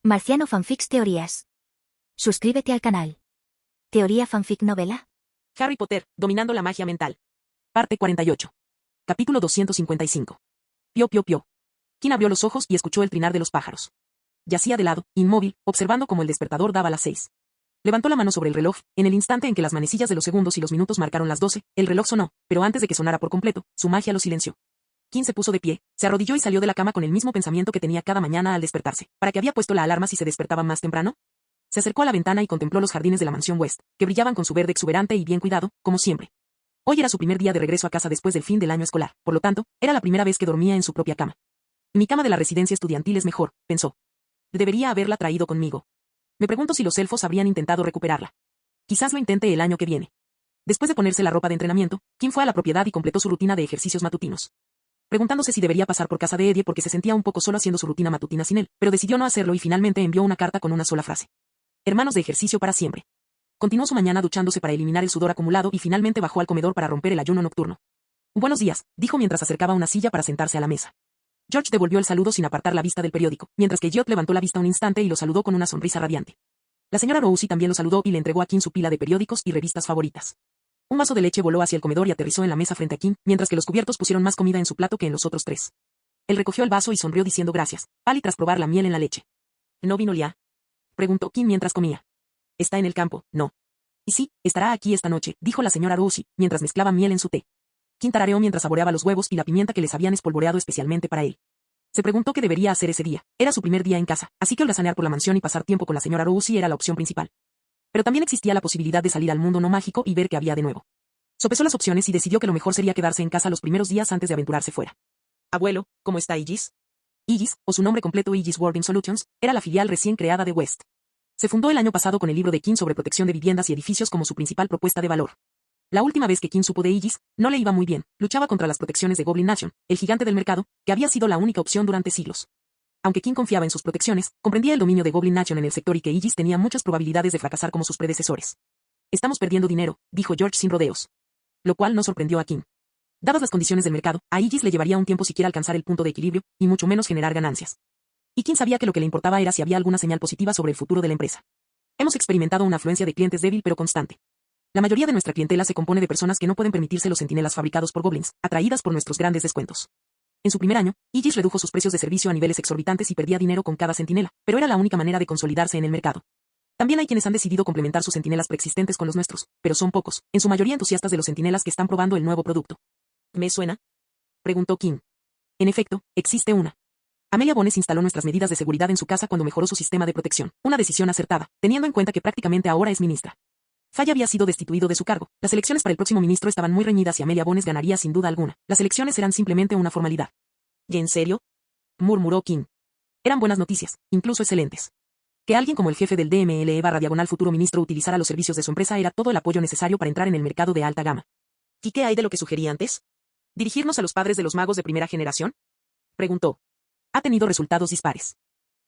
Marciano Fanfics Teorías. Suscríbete al canal. Teoría Fanfic Novela. Harry Potter, dominando la magia mental. Parte 48. Capítulo 255. Pío, pío, pío. Quinn abrió los ojos y escuchó el trinar de los pájaros. Yacía de lado, inmóvil, observando cómo el despertador daba las 6. Levantó la mano sobre el reloj, en el instante en que las manecillas de los segundos y los minutos marcaron las 12, el reloj sonó, pero antes de que sonara por completo, su magia lo silenció. Quinn se puso de pie, se arrodilló y salió de la cama con el mismo pensamiento que tenía cada mañana al despertarse. ¿Para qué había puesto la alarma si se despertaba más temprano? Se acercó a la ventana y contempló los jardines de la mansión West, que brillaban con su verde exuberante y bien cuidado, como siempre. Hoy era su primer día de regreso a casa después del fin del año escolar, por lo tanto, era la primera vez que dormía en su propia cama. Mi cama de la residencia estudiantil es mejor, pensó. Debería haberla traído conmigo. Me pregunto si los elfos habrían intentado recuperarla. Quizás lo intente el año que viene. Después de ponerse la ropa de entrenamiento, Quinn fue a la propiedad y completó su rutina de ejercicios matutinos. Preguntándose si debería pasar por casa de Eddie porque se sentía un poco solo haciendo su rutina matutina sin él, pero decidió no hacerlo y finalmente envió una carta con una sola frase. Hermanos de ejercicio para siempre. Continuó su mañana duchándose para eliminar el sudor acumulado y finalmente bajó al comedor para romper el ayuno nocturno. Buenos días, dijo mientras acercaba una silla para sentarse a la mesa. George devolvió el saludo sin apartar la vista del periódico, mientras que Elliot levantó la vista un instante y lo saludó con una sonrisa radiante. La señora Rousey también lo saludó y le entregó a Quinn su pila de periódicos y revistas favoritas. Un vaso de leche voló hacia el comedor y aterrizó en la mesa frente a Quinn, mientras que los cubiertos pusieron más comida en su plato que en los otros tres. Él recogió el vaso y sonrió diciendo gracias, Pali tras probar la miel en la leche. ¿No vino Lia?, preguntó Quinn mientras comía. Está en el campo, no. Y sí, estará aquí esta noche, dijo la señora Rousey, mientras mezclaba miel en su té. Quinn tarareó mientras saboreaba los huevos y la pimienta que les habían espolvoreado especialmente para él. Se preguntó qué debería hacer ese día. Era su primer día en casa, así que holgazanear por la mansión y pasar tiempo con la señora Rousey era la opción principal. Pero también existía la posibilidad de salir al mundo no mágico y ver qué había de nuevo. Sopesó las opciones y decidió que lo mejor sería quedarse en casa los primeros días antes de aventurarse fuera. Abuelo, ¿cómo está Aegis? Aegis, o su nombre completo Aegis Warding Solutions, era la filial recién creada de West. Se fundó el año pasado con el libro de Quinn sobre protección de viviendas y edificios como su principal propuesta de valor. La última vez que Quinn supo de Aegis, no le iba muy bien, luchaba contra las protecciones de Goblin Nation, el gigante del mercado, que había sido la única opción durante siglos. Aunque Quinn confiaba en sus protecciones, comprendía el dominio de Goblin Nation en el sector y que Aegis tenía muchas probabilidades de fracasar como sus predecesores. Estamos perdiendo dinero, dijo George sin rodeos. Lo cual no sorprendió a Quinn. Dadas las condiciones del mercado, a Aegis le llevaría un tiempo siquiera alcanzar el punto de equilibrio, y mucho menos generar ganancias. Y Quinn sabía que lo que le importaba era si había alguna señal positiva sobre el futuro de la empresa. Hemos experimentado una afluencia de clientes débil pero constante. La mayoría de nuestra clientela se compone de personas que no pueden permitirse los centinelas fabricados por goblins, atraídas por nuestros grandes descuentos. En su primer año, Aegis redujo sus precios de servicio a niveles exorbitantes y perdía dinero con cada centinela, pero era la única manera de consolidarse en el mercado. También hay quienes han decidido complementar sus centinelas preexistentes con los nuestros, pero son pocos, en su mayoría entusiastas de los centinelas que están probando el nuevo producto. ¿Me suena?, preguntó Quinn. En efecto, existe una. Amelia Bones instaló nuestras medidas de seguridad en su casa cuando mejoró su sistema de protección, una decisión acertada, teniendo en cuenta que prácticamente ahora es ministra. Falla había sido destituido de su cargo. Las elecciones para el próximo ministro estaban muy reñidas y Amelia Bones ganaría sin duda alguna. Las elecciones eran simplemente una formalidad. ¿Y en serio?, murmuró Quinn. Eran buenas noticias, incluso excelentes. Que alguien como el jefe del DMLE/diagonal futuro ministro utilizara los servicios de su empresa era todo el apoyo necesario para entrar en el mercado de alta gama. ¿Y qué hay de lo que sugerí antes? ¿Dirigirnos a los padres de los magos de primera generación?, preguntó. Ha tenido resultados dispares.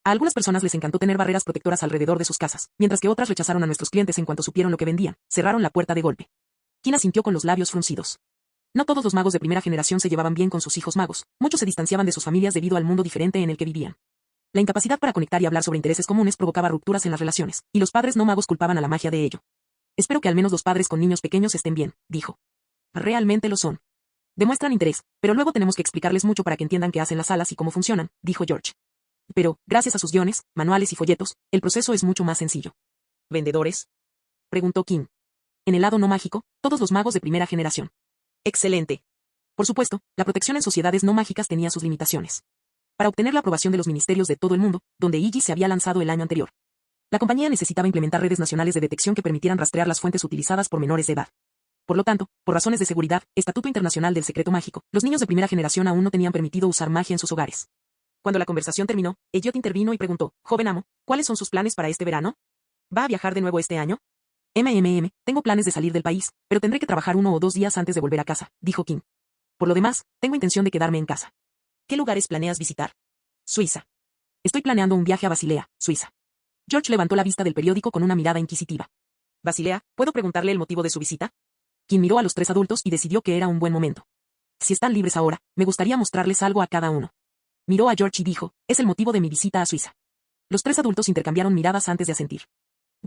A algunas personas les encantó tener barreras protectoras alrededor de sus casas, mientras que otras rechazaron a nuestros clientes en cuanto supieron lo que vendían, cerraron la puerta de golpe. Quinn asintió con los labios fruncidos. No todos los magos de primera generación se llevaban bien con sus hijos magos, muchos se distanciaban de sus familias debido al mundo diferente en el que vivían. La incapacidad para conectar y hablar sobre intereses comunes provocaba rupturas en las relaciones, y los padres no magos culpaban a la magia de ello. Espero que al menos los padres con niños pequeños estén bien, dijo. Realmente lo son. Demuestran interés, pero luego tenemos que explicarles mucho para que entiendan qué hacen las salas y cómo funcionan, dijo George. Pero, gracias a sus guiones, manuales y folletos, el proceso es mucho más sencillo. ¿Vendedores?, preguntó Quinn. En el lado no mágico, todos los magos de primera generación. Excelente. Por supuesto, la protección en sociedades no mágicas tenía sus limitaciones. Para obtener la aprobación de los ministerios de todo el mundo, donde Aegis se había lanzado el año anterior, la compañía necesitaba implementar redes nacionales de detección que permitieran rastrear las fuentes utilizadas por menores de edad. Por lo tanto, por razones de seguridad, Estatuto Internacional del Secreto Mágico, los niños de primera generación aún no tenían permitido usar magia en sus hogares. Cuando la conversación terminó, Elliot intervino y preguntó, joven amo, ¿cuáles son sus planes para este verano? ¿Va a viajar de nuevo este año? Tengo planes de salir del país, pero tendré que trabajar 1 o 2 días antes de volver a casa, dijo Quinn. Por lo demás, tengo intención de quedarme en casa. ¿Qué lugares planeas visitar? Suiza. Estoy planeando un viaje a Basilea, Suiza. George levantó la vista del periódico con una mirada inquisitiva. ¿Basilea? ¿Puedo preguntarle el motivo de su visita? Quinn miró a los 3 adultos y decidió que era un buen momento. Si están libres ahora, me gustaría mostrarles algo a cada uno. Miró a George y dijo, es el motivo de mi visita a Suiza. Los tres adultos intercambiaron miradas antes de asentir.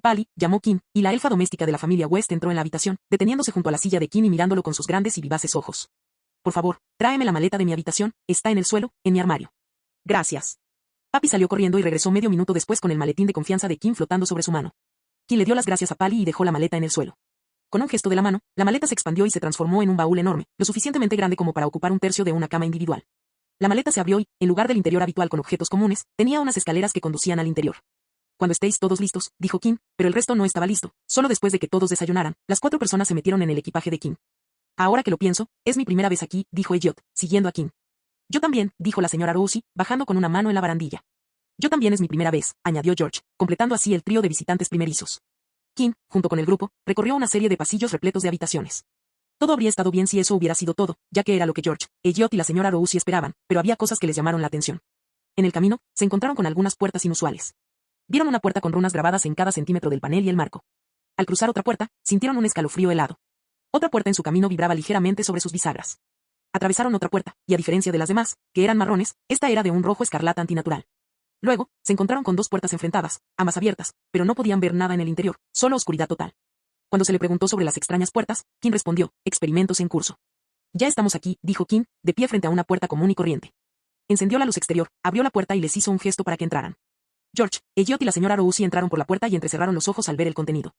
Pally, llamó Kim, y la elfa doméstica de la familia West entró en la habitación, deteniéndose junto a la silla de Kim y mirándolo con sus grandes y vivaces ojos. Por favor, tráeme la maleta de mi habitación, está en el suelo, en mi armario. Gracias. Papi salió corriendo y regresó medio minuto después con el maletín de confianza de Kim flotando sobre su mano. Kim le dio las gracias a Pally y dejó la maleta en el suelo. Con un gesto de la mano, la maleta se expandió y se transformó en un baúl enorme, lo suficientemente grande como para ocupar un tercio de una cama individual. La maleta se abrió y, en lugar del interior habitual con objetos comunes, tenía unas escaleras que conducían al interior. Cuando estéis todos listos, dijo Kim, pero el resto no estaba listo. Solo después de que todos desayunaran, las 4 personas se metieron en el equipaje de Kim. Ahora que lo pienso, es mi primera vez aquí, dijo Elliot, siguiendo a Kim. Yo también, dijo la señora Rousey, bajando con una mano en la barandilla. Yo también es mi primera vez, añadió George, completando así el trío de visitantes primerizos. Kim, junto con el grupo, recorrió una serie de pasillos repletos de habitaciones. Todo habría estado bien si eso hubiera sido todo, ya que era lo que George, Elliot y la señora Rousey esperaban, pero había cosas que les llamaron la atención. En el camino, se encontraron con algunas puertas inusuales. Vieron una puerta con runas grabadas en cada centímetro del panel y el marco. Al cruzar otra puerta, sintieron un escalofrío helado. Otra puerta en su camino vibraba ligeramente sobre sus bisagras. Atravesaron otra puerta, y a diferencia de las demás, que eran marrones, esta era de un rojo escarlata antinatural. Luego, se encontraron con 2 puertas enfrentadas, ambas abiertas, pero no podían ver nada en el interior, solo oscuridad total. Cuando se le preguntó sobre las extrañas puertas, Kim respondió, experimentos en curso. Ya estamos aquí, dijo Kim, de pie frente a una puerta común y corriente. Encendió la luz exterior, abrió la puerta y les hizo un gesto para que entraran. George, Elliot y la señora Rousey entraron por la puerta y entrecerraron los ojos al ver el contenido.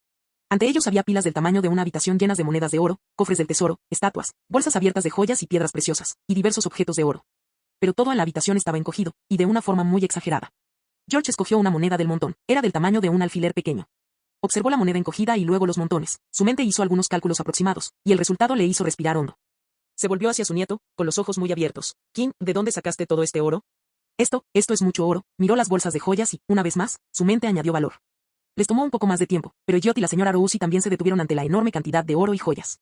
Ante ellos había pilas del tamaño de una habitación llenas de monedas de oro, cofres del tesoro, estatuas, bolsas abiertas de joyas y piedras preciosas, y diversos objetos de oro. Pero todo en la habitación estaba encogido, y de una forma muy exagerada. George escogió una moneda del montón, era del tamaño de un alfiler pequeño. Observó la moneda encogida y luego los montones, su mente hizo algunos cálculos aproximados, y el resultado le hizo respirar hondo. Se volvió hacia su nieto, con los ojos muy abiertos. Kim, ¿de dónde sacaste todo este oro? Esto es mucho oro, miró las bolsas de joyas y, una vez más, su mente añadió valor. Les tomó un poco más de tiempo, pero Elliot y la señora Rousey también se detuvieron ante la enorme cantidad de oro y joyas.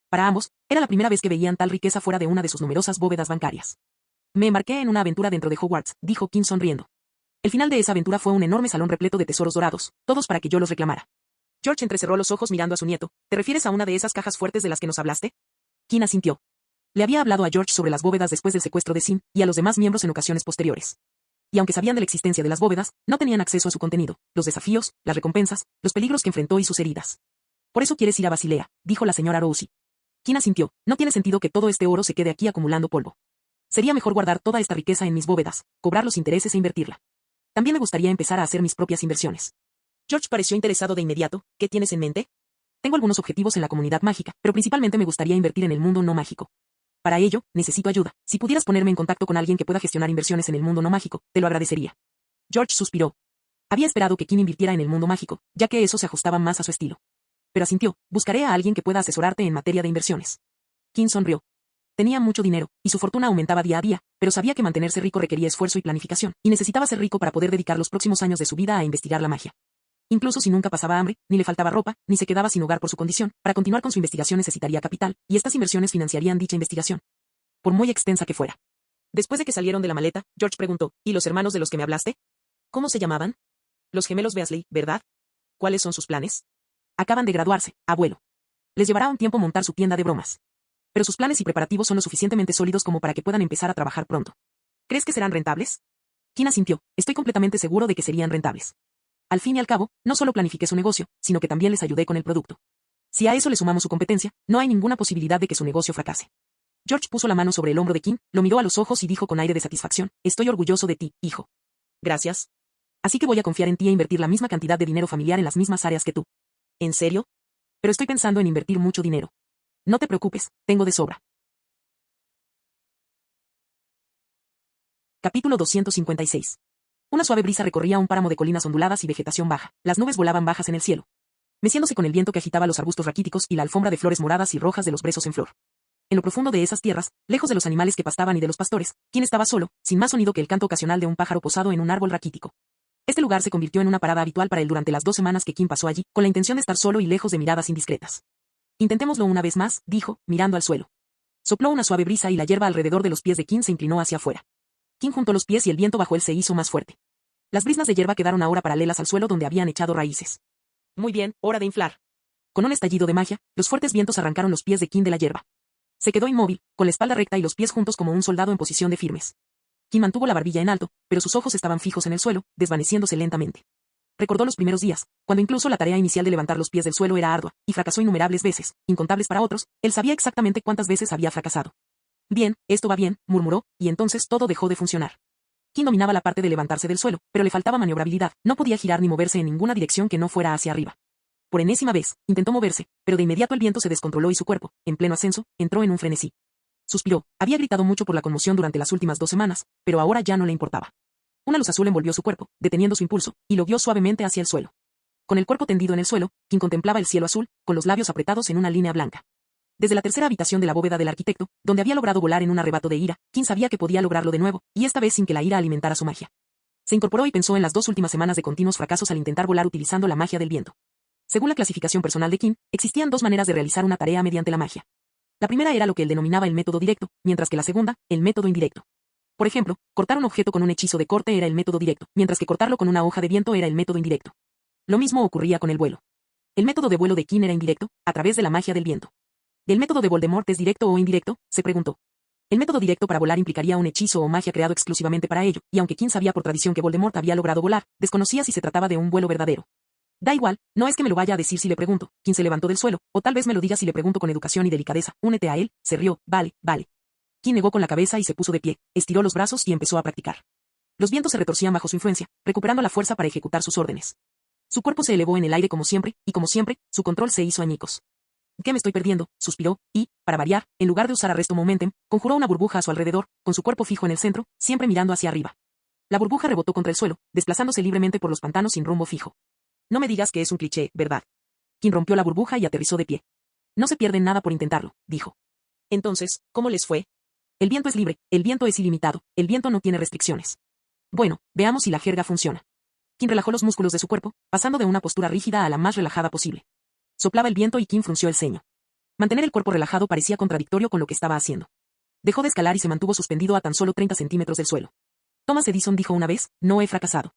Para ambos, era la primera vez que veían tal riqueza fuera de una de sus numerosas bóvedas bancarias. Me embarqué en una aventura dentro de Hogwarts, dijo Kim sonriendo. El final de esa aventura fue un enorme salón repleto de tesoros dorados, todos para que yo los reclamara. George entrecerró los ojos mirando a su nieto. ¿Te refieres a una de esas cajas fuertes de las que nos hablaste? Kim asintió. Le había hablado a George sobre las bóvedas después del secuestro de Sim, y a los demás miembros en ocasiones posteriores. Y aunque sabían de la existencia de las bóvedas, no tenían acceso a su contenido, los desafíos, las recompensas, los peligros que enfrentó y sus heridas. Por eso quieres ir a Basilea, dijo la señora Rousey. Kim asintió. No tiene sentido que todo este oro se quede aquí acumulando polvo. Sería mejor guardar toda esta riqueza en mis bóvedas, cobrar los intereses e invertirla. También me gustaría empezar a hacer mis propias inversiones. George pareció interesado de inmediato. ¿Qué tienes en mente? Tengo algunos objetivos en la comunidad mágica, pero principalmente me gustaría invertir en el mundo no mágico. Para ello, necesito ayuda. Si pudieras ponerme en contacto con alguien que pueda gestionar inversiones en el mundo no mágico, te lo agradecería. George suspiró. Había esperado que Kim invirtiera en el mundo mágico, ya que eso se ajustaba más a su estilo. Pero asintió. Buscaré a alguien que pueda asesorarte en materia de inversiones. Kim sonrió. Tenía mucho dinero, y su fortuna aumentaba día a día, pero sabía que mantenerse rico requería esfuerzo y planificación, y necesitaba ser rico para poder dedicar los próximos años de su vida a investigar la magia. Incluso si nunca pasaba hambre, ni le faltaba ropa, ni se quedaba sin hogar por su condición, para continuar con su investigación necesitaría capital, y estas inversiones financiarían dicha investigación. Por muy extensa que fuera. Después de que salieron de la maleta, George preguntó, ¿y los hermanos de los que me hablaste? ¿Cómo se llamaban? Los gemelos Weasley, ¿verdad? ¿Cuáles son sus planes? Acaban de graduarse, abuelo. Les llevará un tiempo montar su tienda de bromas. Pero sus planes y preparativos son lo suficientemente sólidos como para que puedan empezar a trabajar pronto. ¿Crees que serán rentables? Kim asintió. Estoy completamente seguro de que serían rentables. Al fin y al cabo, no solo planifiqué su negocio, sino que también les ayudé con el producto. Si a eso le sumamos su competencia, no hay ninguna posibilidad de que su negocio fracase. George puso la mano sobre el hombro de Kim, lo miró a los ojos y dijo con aire de satisfacción, estoy orgulloso de ti, hijo. Gracias. Así que voy a confiar en ti e invertir la misma cantidad de dinero familiar en las mismas áreas que tú. ¿En serio? Pero estoy pensando en invertir mucho dinero. No te preocupes, tengo de sobra. Capítulo 256. Una suave brisa recorría un páramo de colinas onduladas y vegetación baja. Las nubes volaban bajas en el cielo, meciéndose con el viento que agitaba los arbustos raquíticos y la alfombra de flores moradas y rojas de los brezos en flor. En lo profundo de esas tierras, lejos de los animales que pastaban y de los pastores, Kim estaba solo, sin más sonido que el canto ocasional de un pájaro posado en un árbol raquítico. Este lugar se convirtió en una parada habitual para él durante las 2 semanas que Kim pasó allí, con la intención de estar solo y lejos de miradas indiscretas. Intentémoslo una vez más, dijo, mirando al suelo. Sopló una suave brisa y la hierba alrededor de los pies de Kim se inclinó hacia afuera. Kim juntó los pies y el viento bajo él se hizo más fuerte. Las brisnas de hierba quedaron ahora paralelas al suelo donde habían echado raíces. Muy bien, hora de inflar. Con un estallido de magia, los fuertes vientos arrancaron los pies de Kim de la hierba. Se quedó inmóvil, con la espalda recta y los pies juntos como un soldado en posición de firmes. Kim mantuvo la barbilla en alto, pero sus ojos estaban fijos en el suelo, desvaneciéndose lentamente. Recordó los primeros días, cuando incluso la tarea inicial de levantar los pies del suelo era ardua, y fracasó innumerables veces, incontables para otros, él sabía exactamente cuántas veces había fracasado. Bien, esto va bien, murmuró, y entonces todo dejó de funcionar. Kim dominaba la parte de levantarse del suelo, pero le faltaba maniobrabilidad, no podía girar ni moverse en ninguna dirección que no fuera hacia arriba. Por enésima vez, intentó moverse, pero de inmediato el viento se descontroló y su cuerpo, en pleno ascenso, entró en un frenesí. Suspiró, había gritado mucho por la conmoción durante las últimas 2 semanas, pero ahora ya no le importaba. Una luz azul envolvió su cuerpo, deteniendo su impulso, y lo guió suavemente hacia el suelo. Con el cuerpo tendido en el suelo, Kim contemplaba el cielo azul, con los labios apretados en una línea blanca. Desde la tercera habitación de la bóveda del arquitecto, donde había logrado volar en un arrebato de ira, Kim sabía que podía lograrlo de nuevo, y esta vez sin que la ira alimentara su magia. Se incorporó y pensó en las 2 últimas semanas de continuos fracasos al intentar volar utilizando la magia del viento. Según la clasificación personal de Kim, existían 2 maneras de realizar una tarea mediante la magia. La primera era lo que él denominaba el método directo, mientras que la segunda, el método indirecto. Por ejemplo, cortar un objeto con un hechizo de corte era el método directo, mientras que cortarlo con una hoja de viento era el método indirecto. Lo mismo ocurría con el vuelo. El método de vuelo de Kim era indirecto, a través de la magia del viento. ¿El método de Voldemort es directo o indirecto?, se preguntó. El método directo para volar implicaría un hechizo o magia creado exclusivamente para ello, y aunque Kim sabía por tradición que Voldemort había logrado volar, desconocía si se trataba de un vuelo verdadero. Da igual, no es que me lo vaya a decir si le pregunto. Kim se levantó del suelo, o tal vez me lo diga si le pregunto con educación y delicadeza. Únete a él, se rió, vale, vale. Kim negó con la cabeza y se puso de pie, estiró los brazos y empezó a practicar. Los vientos se retorcían bajo su influencia, recuperando la fuerza para ejecutar sus órdenes. Su cuerpo se elevó en el aire como siempre, y como siempre, su control se hizo añicos. ¿Qué me estoy perdiendo?, suspiró, y, para variar, en lugar de usar arresto momentum, conjuró una burbuja a su alrededor, con su cuerpo fijo en el centro, siempre mirando hacia arriba. La burbuja rebotó contra el suelo, desplazándose libremente por los pantanos sin rumbo fijo. No me digas que es un cliché, ¿verdad? Kim rompió la burbuja y aterrizó de pie. No se pierden nada por intentarlo, dijo. Entonces, ¿cómo les fue? El viento es libre, el viento es ilimitado, el viento no tiene restricciones. Bueno, veamos si la jerga funciona. Kim relajó los músculos de su cuerpo, pasando de una postura rígida a la más relajada posible. Soplaba el viento y Kim frunció el ceño. Mantener el cuerpo relajado parecía contradictorio con lo que estaba haciendo. Dejó de escalar y se mantuvo suspendido a tan solo 30 centímetros del suelo. Thomas Edison dijo una vez, no he fracasado.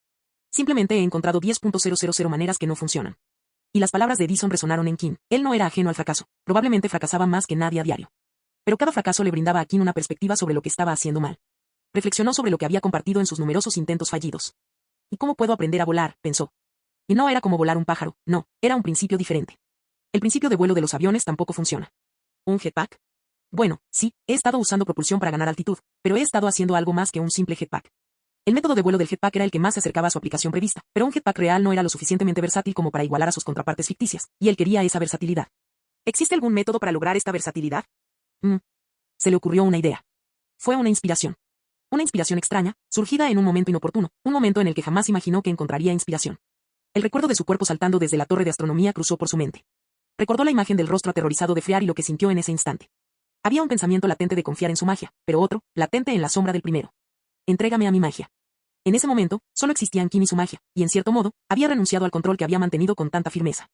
Simplemente he encontrado 10.000 maneras que no funcionan. Y las palabras de Edison resonaron en Kim. Él no era ajeno al fracaso, probablemente fracasaba más que nadie a diario. Pero cada fracaso le brindaba a Kim una perspectiva sobre lo que estaba haciendo mal. Reflexionó sobre lo que había compartido en sus numerosos intentos fallidos. ¿Y cómo puedo aprender a volar?, pensó. Y no era como volar un pájaro, no, era un principio diferente. El principio de vuelo de los aviones tampoco funciona. ¿Un jetpack? Bueno, sí, he estado usando propulsión para ganar altitud, pero he estado haciendo algo más que un simple jetpack. El método de vuelo del jetpack era el que más se acercaba a su aplicación prevista, pero un jetpack real no era lo suficientemente versátil como para igualar a sus contrapartes ficticias, y él quería esa versatilidad. ¿Existe algún método para lograr esta versatilidad? Se le ocurrió una idea. Fue una inspiración. Una inspiración extraña, surgida en un momento inoportuno, un momento en el que jamás imaginó que encontraría inspiración. El recuerdo de su cuerpo saltando desde la torre de astronomía cruzó por su mente. Recordó la imagen del rostro aterrorizado de Frear y lo que sintió en ese instante. Había un pensamiento latente de confiar en su magia, pero otro, latente en la sombra del primero. Entrégame a mi magia. En ese momento, solo existían Kim y su magia, y en cierto modo, había renunciado al control que había mantenido con tanta firmeza.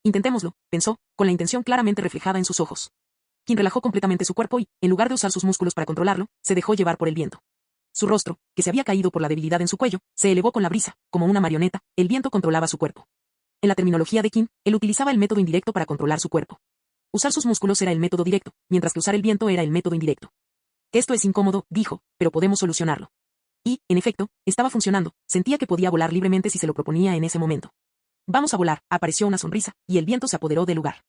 Intentémoslo, pensó, con la intención claramente reflejada en sus ojos. Kim relajó completamente su cuerpo y, en lugar de usar sus músculos para controlarlo, se dejó llevar por el viento. Su rostro, que se había caído por la debilidad en su cuello, se elevó con la brisa, como una marioneta, el viento controlaba su cuerpo. En la terminología de Kim, él utilizaba el método indirecto para controlar su cuerpo. Usar sus músculos era el método directo, mientras que usar el viento era el método indirecto. Esto es incómodo, dijo, pero podemos solucionarlo. Y, en efecto, estaba funcionando, sentía que podía volar libremente si se lo proponía en ese momento. Vamos a volar, apareció una sonrisa, y el viento se apoderó del lugar.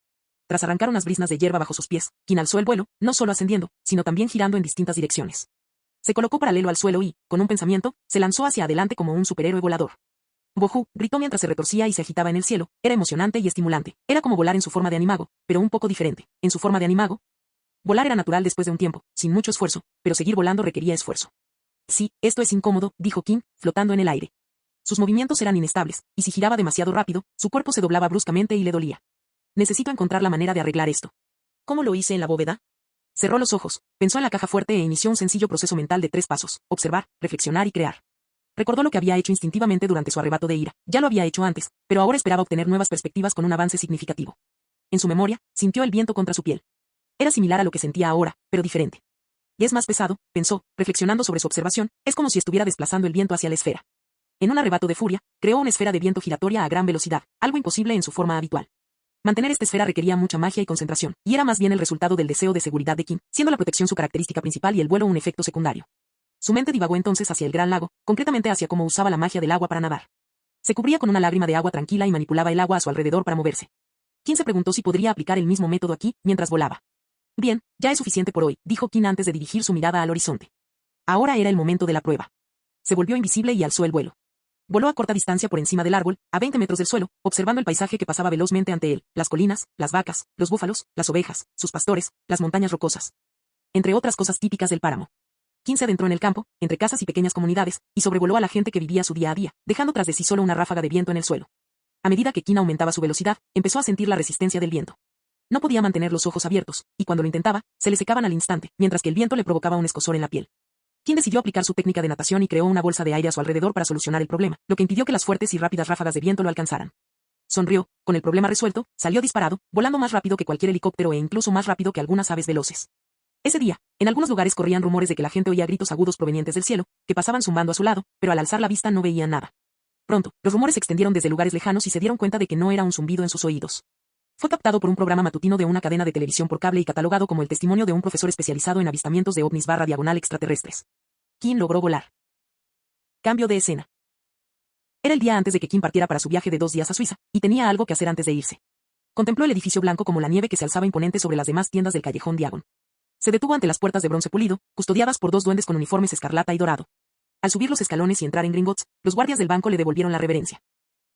Tras arrancar unas briznas de hierba bajo sus pies, Kim alzó el vuelo, no solo ascendiendo, sino también girando en distintas direcciones. Se colocó paralelo al suelo y, con un pensamiento, se lanzó hacia adelante como un superhéroe volador. Bohu gritó mientras se retorcía y se agitaba en el cielo, era emocionante y estimulante, era como volar en su forma de animago, pero un poco diferente. En su forma de animago, volar era natural después de un tiempo, sin mucho esfuerzo, pero seguir volando requería esfuerzo. Sí, esto es incómodo, dijo Kim, flotando en el aire. Sus movimientos eran inestables, y si giraba demasiado rápido, su cuerpo se doblaba bruscamente y le dolía. Necesito encontrar la manera de arreglar esto. ¿Cómo lo hice en la bóveda? Cerró los ojos, pensó en la caja fuerte e inició un sencillo proceso mental de 3 pasos, observar, reflexionar y crear. Recordó lo que había hecho instintivamente durante su arrebato de ira, ya lo había hecho antes, pero ahora esperaba obtener nuevas perspectivas con un avance significativo. En su memoria, sintió el viento contra su piel. Era similar a lo que sentía ahora, pero diferente. Y es más pesado, pensó, reflexionando sobre su observación, es como si estuviera desplazando el viento hacia la esfera. En un arrebato de furia, creó una esfera de viento giratoria a gran velocidad, algo imposible en su forma habitual. Mantener esta esfera requería mucha magia y concentración, y era más bien el resultado del deseo de seguridad de Kim, siendo la protección su característica principal y el vuelo un efecto secundario. Su mente divagó entonces hacia el gran lago, concretamente hacia cómo usaba la magia del agua para nadar. Se cubría con una lágrima de agua tranquila y manipulaba el agua a su alrededor para moverse. Kim se preguntó si podría aplicar el mismo método aquí, mientras volaba. Bien, ya es suficiente por hoy, dijo Kim antes de dirigir su mirada al horizonte. Ahora era el momento de la prueba. Se volvió invisible y alzó el vuelo. Voló a corta distancia por encima del árbol, a 20 metros del suelo, observando el paisaje que pasaba velozmente ante él, las colinas, las vacas, los búfalos, las ovejas, sus pastores, las montañas rocosas. Entre otras cosas típicas del páramo. Kim se adentró en el campo, entre casas y pequeñas comunidades, y sobrevoló a la gente que vivía su día a día, dejando tras de sí solo una ráfaga de viento en el suelo. A medida que Kim aumentaba su velocidad, empezó a sentir la resistencia del viento. No podía mantener los ojos abiertos, y cuando lo intentaba, se le secaban al instante, mientras que el viento le provocaba un escozor en la piel. Kim decidió aplicar su técnica de natación y creó una bolsa de aire a su alrededor para solucionar el problema, lo que impidió que las fuertes y rápidas ráfagas de viento lo alcanzaran. Sonrió, con el problema resuelto, salió disparado, volando más rápido que cualquier helicóptero e incluso más rápido que algunas aves veloces. Ese día, en algunos lugares corrían rumores de que la gente oía gritos agudos provenientes del cielo, que pasaban zumbando a su lado, pero al alzar la vista no veían nada. Pronto, los rumores se extendieron desde lugares lejanos y se dieron cuenta de que no era un zumbido en sus oídos. Fue captado por un programa matutino de una cadena de televisión por cable y catalogado como el testimonio de un profesor especializado en avistamientos de ovnis /diagonal extraterrestres. Kim logró volar. Cambio de escena. Era el día antes de que Kim partiera para su viaje de 2 días a Suiza, y tenía algo que hacer antes de irse. Contempló el edificio blanco como la nieve que se alzaba imponente sobre las demás tiendas del callejón Diagon. Se detuvo ante las puertas de bronce pulido, custodiadas por 2 duendes con uniformes escarlata y dorado. Al subir los escalones y entrar en Gringotts, los guardias del banco le devolvieron la reverencia.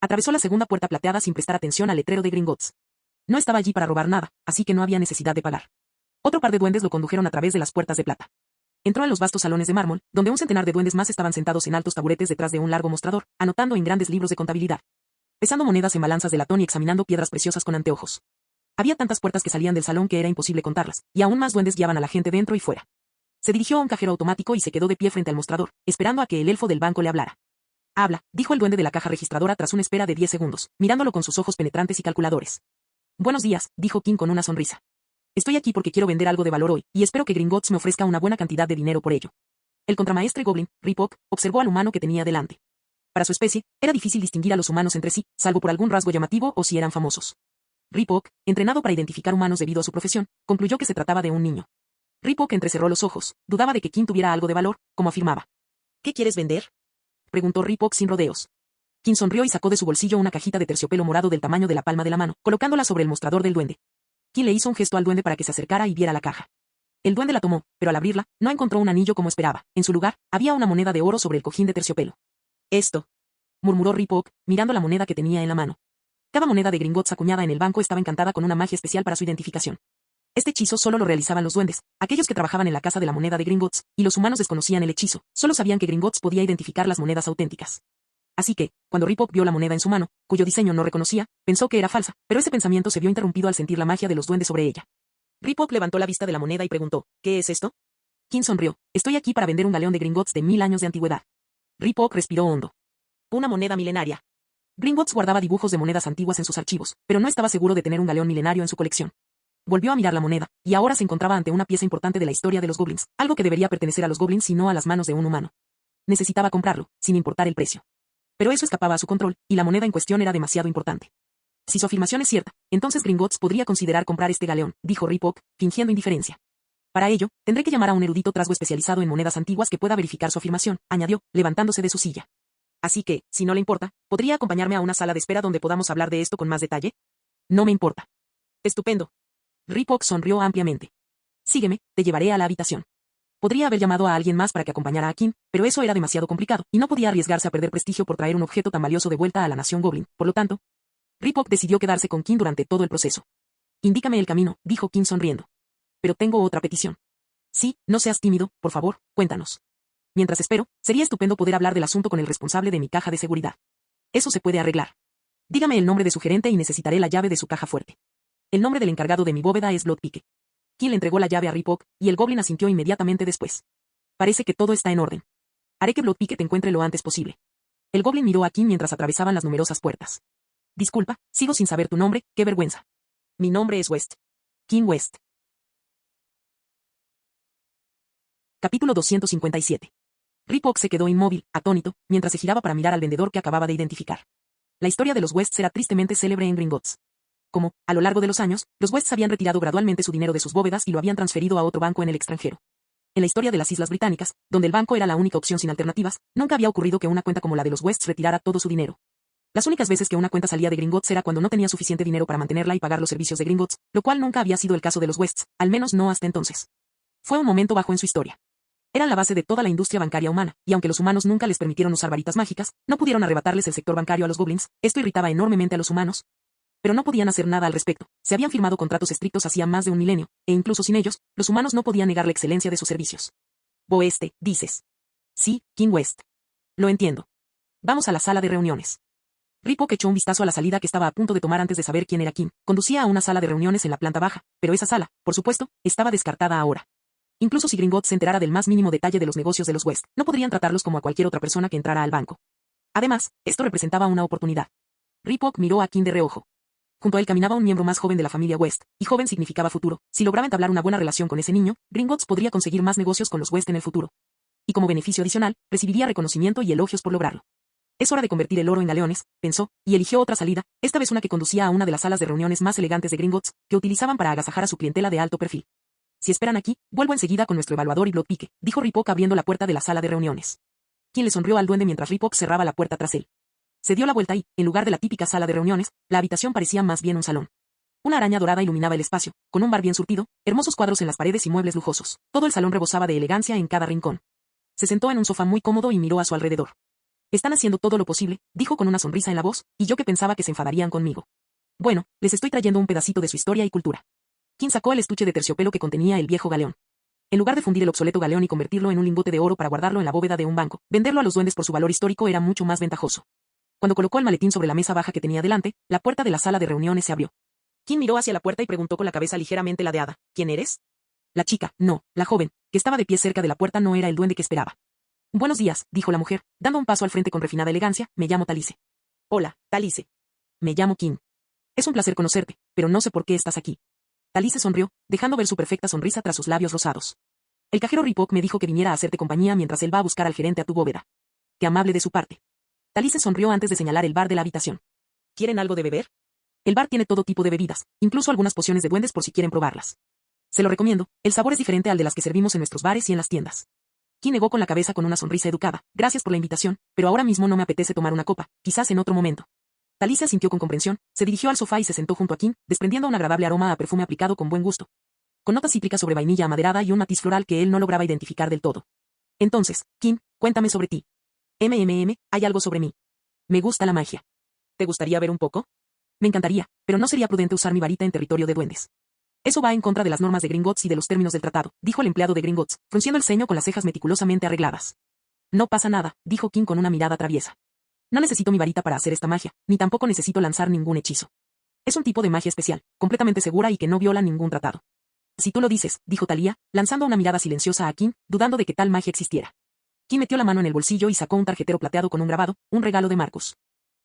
Atravesó la segunda puerta plateada sin prestar atención al letrero de Gringotts. No estaba allí para robar nada, así que no había necesidad de pagar. Otro par de duendes lo condujeron a través de las puertas de plata. Entró en los vastos salones de mármol, donde un centenar de duendes más estaban sentados en altos taburetes detrás de un largo mostrador, anotando en grandes libros de contabilidad. Pesando monedas en balanzas de latón y examinando piedras preciosas con anteojos. Había tantas puertas que salían del salón que era imposible contarlas, y aún más duendes guiaban a la gente dentro y fuera. Se dirigió a un cajero automático y se quedó de pie frente al mostrador, esperando a que el elfo del banco le hablara. Habla, dijo el duende de la caja registradora tras una espera de 10 segundos, mirándolo con sus ojos penetrantes y calculadores. Buenos días, dijo Kim con una sonrisa. Estoy aquí porque quiero vender algo de valor hoy, y espero que Gringotts me ofrezca una buena cantidad de dinero por ello. El contramaestre Goblin, Ripok, observó al humano que tenía delante. Para su especie, era difícil distinguir a los humanos entre sí, salvo por algún rasgo llamativo o si eran famosos. Ripok, entrenado para identificar humanos debido a su profesión, concluyó que se trataba de un niño. Ripok entrecerró los ojos, dudaba de que Kim tuviera algo de valor, como afirmaba. ¿Qué quieres vender?, preguntó Ripok sin rodeos. Kim sonrió y sacó de su bolsillo una cajita de terciopelo morado del tamaño de la palma de la mano, colocándola sobre el mostrador del duende. Kim le hizo un gesto al duende para que se acercara y viera la caja. El duende la tomó, pero al abrirla, no encontró un anillo como esperaba. En su lugar, había una moneda de oro sobre el cojín de terciopelo. Esto, murmuró Ripok, mirando la moneda que tenía en la mano. Cada moneda de Gringotts acuñada en el banco estaba encantada con una magia especial para su identificación. Este hechizo solo lo realizaban los duendes, aquellos que trabajaban en la casa de la moneda de Gringotts, y los humanos desconocían el hechizo, solo sabían que Gringotts podía identificar las monedas auténticas. Así que, cuando Ripok vio la moneda en su mano, cuyo diseño no reconocía, pensó que era falsa, pero ese pensamiento se vio interrumpido al sentir la magia de los duendes sobre ella. Ripok levantó la vista de la moneda y preguntó, ¿qué es esto? Kim sonrió, estoy aquí para vender un galeón de Gringotts de 1000 años de antigüedad. Ripok respiró hondo. Una moneda milenaria. Gringotts guardaba dibujos de monedas antiguas en sus archivos, pero no estaba seguro de tener un galeón milenario en su colección. Volvió a mirar la moneda, y ahora se encontraba ante una pieza importante de la historia de los goblins, algo que debería pertenecer a los goblins y no a las manos de un humano. Necesitaba comprarlo, sin importar el precio. Pero eso escapaba a su control, y la moneda en cuestión era demasiado importante. Si su afirmación es cierta, entonces Gringotts podría considerar comprar este galeón, dijo Ripok, fingiendo indiferencia. Para ello, tendré que llamar a un erudito trasgo especializado en monedas antiguas que pueda verificar su afirmación, añadió, levantándose de su silla. Así que, si no le importa, ¿podría acompañarme a una sala de espera donde podamos hablar de esto con más detalle? No me importa. Estupendo. Ripok sonrió ampliamente. Sígueme, te llevaré a la habitación. Podría haber llamado a alguien más para que acompañara a Kim, pero eso era demasiado complicado, y no podía arriesgarse a perder prestigio por traer un objeto tan valioso de vuelta a la nación Goblin. Por lo tanto, Ripok decidió quedarse con Kim durante todo el proceso. Indícame el camino, dijo Kim sonriendo. Pero tengo otra petición. Sí, no seas tímido, por favor, cuéntanos. Mientras espero, sería estupendo poder hablar del asunto con el responsable de mi caja de seguridad. Eso se puede arreglar. Dígame el nombre de su gerente y necesitaré la llave de su caja fuerte. El nombre del encargado de mi bóveda es Bloodpike. Kim le entregó la llave a Ripok, y el Goblin asintió inmediatamente después. Parece que todo está en orden. Haré que Bloodpike te encuentre lo antes posible. El Goblin miró a Kim mientras atravesaban las numerosas puertas. Disculpa, sigo sin saber tu nombre, qué vergüenza. Mi nombre es West. Kim West. Capítulo 257. Ripok se quedó inmóvil, atónito, mientras se giraba para mirar al vendedor que acababa de identificar. La historia de los Wests era tristemente célebre en Gringotts. Como, a lo largo de los años, los Wests habían retirado gradualmente su dinero de sus bóvedas y lo habían transferido a otro banco en el extranjero. En la historia de las Islas Británicas, donde el banco era la única opción sin alternativas, nunca había ocurrido que una cuenta como la de los Wests retirara todo su dinero. Las únicas veces que una cuenta salía de Gringotts era cuando no tenía suficiente dinero para mantenerla y pagar los servicios de Gringotts, lo cual nunca había sido el caso de los Wests, al menos no hasta entonces. Fue un momento bajo en su historia. Eran la base de toda la industria bancaria humana, y aunque los humanos nunca les permitieron usar varitas mágicas, no pudieron arrebatarles el sector bancario a los goblins. Esto irritaba enormemente a los humanos, pero no podían hacer nada al respecto. Se habían firmado contratos estrictos hacía más de un milenio, e incluso sin ellos, los humanos no podían negar la excelencia de sus servicios. Oeste, dices. Sí, King West. Lo entiendo. Vamos a la sala de reuniones. Ripok echó un vistazo a la salida que estaba a punto de tomar antes de saber quién era King. Conducía a una sala de reuniones en la planta baja, pero esa sala, por supuesto, estaba descartada ahora. Incluso si Gringotts se enterara del más mínimo detalle de los negocios de los West, no podrían tratarlos como a cualquier otra persona que entrara al banco. Además, esto representaba una oportunidad. Ripok miró a King de reojo. Junto a él caminaba un miembro más joven de la familia West, y joven significaba futuro. Si lograba entablar una buena relación con ese niño, Gringotts podría conseguir más negocios con los West en el futuro. Y como beneficio adicional, recibiría reconocimiento y elogios por lograrlo. Es hora de convertir el oro en galeones, pensó, y eligió otra salida, esta vez una que conducía a una de las salas de reuniones más elegantes de Gringotts, que utilizaban para agasajar a su clientela de alto perfil. Si esperan aquí, vuelvo enseguida con nuestro evaluador y Bloodpique, dijo Ripok abriendo la puerta de la sala de reuniones. Quien le sonrió al duende mientras Ripok cerraba la puerta tras él. Se dio la vuelta y, en lugar de la típica sala de reuniones, la habitación parecía más bien un salón. Una araña dorada iluminaba el espacio, con un bar bien surtido, hermosos cuadros en las paredes y muebles lujosos. Todo el salón rebosaba de elegancia en cada rincón. Se sentó en un sofá muy cómodo y miró a su alrededor. Están haciendo todo lo posible, dijo con una sonrisa en la voz, y yo que pensaba que se enfadarían conmigo. Bueno, les estoy trayendo un pedacito de su historia y cultura. King sacó el estuche de terciopelo que contenía el viejo galeón. En lugar de fundir el obsoleto galeón y convertirlo en un lingote de oro para guardarlo en la bóveda de un banco, venderlo a los duendes por su valor histórico era mucho más ventajoso. Cuando colocó el maletín sobre la mesa baja que tenía delante, la puerta de la sala de reuniones se abrió. King miró hacia la puerta y preguntó con la cabeza ligeramente ladeada, ¿quién eres? La chica, no, la joven, que estaba de pie cerca de la puerta no era el duende que esperaba. Buenos días, dijo la mujer, dando un paso al frente con refinada elegancia, me llamo Talice. Hola, Talice. Me llamo King. Es un placer conocerte, pero no sé por qué estás aquí. Talice sonrió, dejando ver su perfecta sonrisa tras sus labios rosados. El cajero Ripok me dijo que viniera a hacerte compañía mientras él va a buscar al gerente a tu bóveda. Qué amable de su parte. Talice sonrió antes de señalar el bar de la habitación. ¿Quieren algo de beber? El bar tiene todo tipo de bebidas, incluso algunas pociones de duendes por si quieren probarlas. Se lo recomiendo, el sabor es diferente al de las que servimos en nuestros bares y en las tiendas. King negó con la cabeza con una sonrisa educada. Gracias por la invitación, pero ahora mismo no me apetece tomar una copa, quizás en otro momento. Talice asintió con comprensión, se dirigió al sofá y se sentó junto a King, desprendiendo un agradable aroma a perfume aplicado con buen gusto. Con notas cítricas sobre vainilla amaderada y un matiz floral que él no lograba identificar del todo. Entonces, King, cuéntame sobre ti. Hay algo sobre mí. Me gusta la magia. ¿Te gustaría ver un poco? Me encantaría, pero no sería prudente usar mi varita en territorio de duendes. Eso va en contra de las normas de Gringotts y de los términos del tratado, dijo el empleado de Gringotts, frunciendo el ceño con las cejas meticulosamente arregladas. No pasa nada, dijo King con una mirada traviesa. No necesito mi varita para hacer esta magia, ni tampoco necesito lanzar ningún hechizo. Es un tipo de magia especial, completamente segura y que no viola ningún tratado. Si tú lo dices, dijo Talia, lanzando una mirada silenciosa a King, dudando de que tal magia existiera. King metió la mano en el bolsillo y sacó un tarjetero plateado con un grabado, un regalo de Marcus.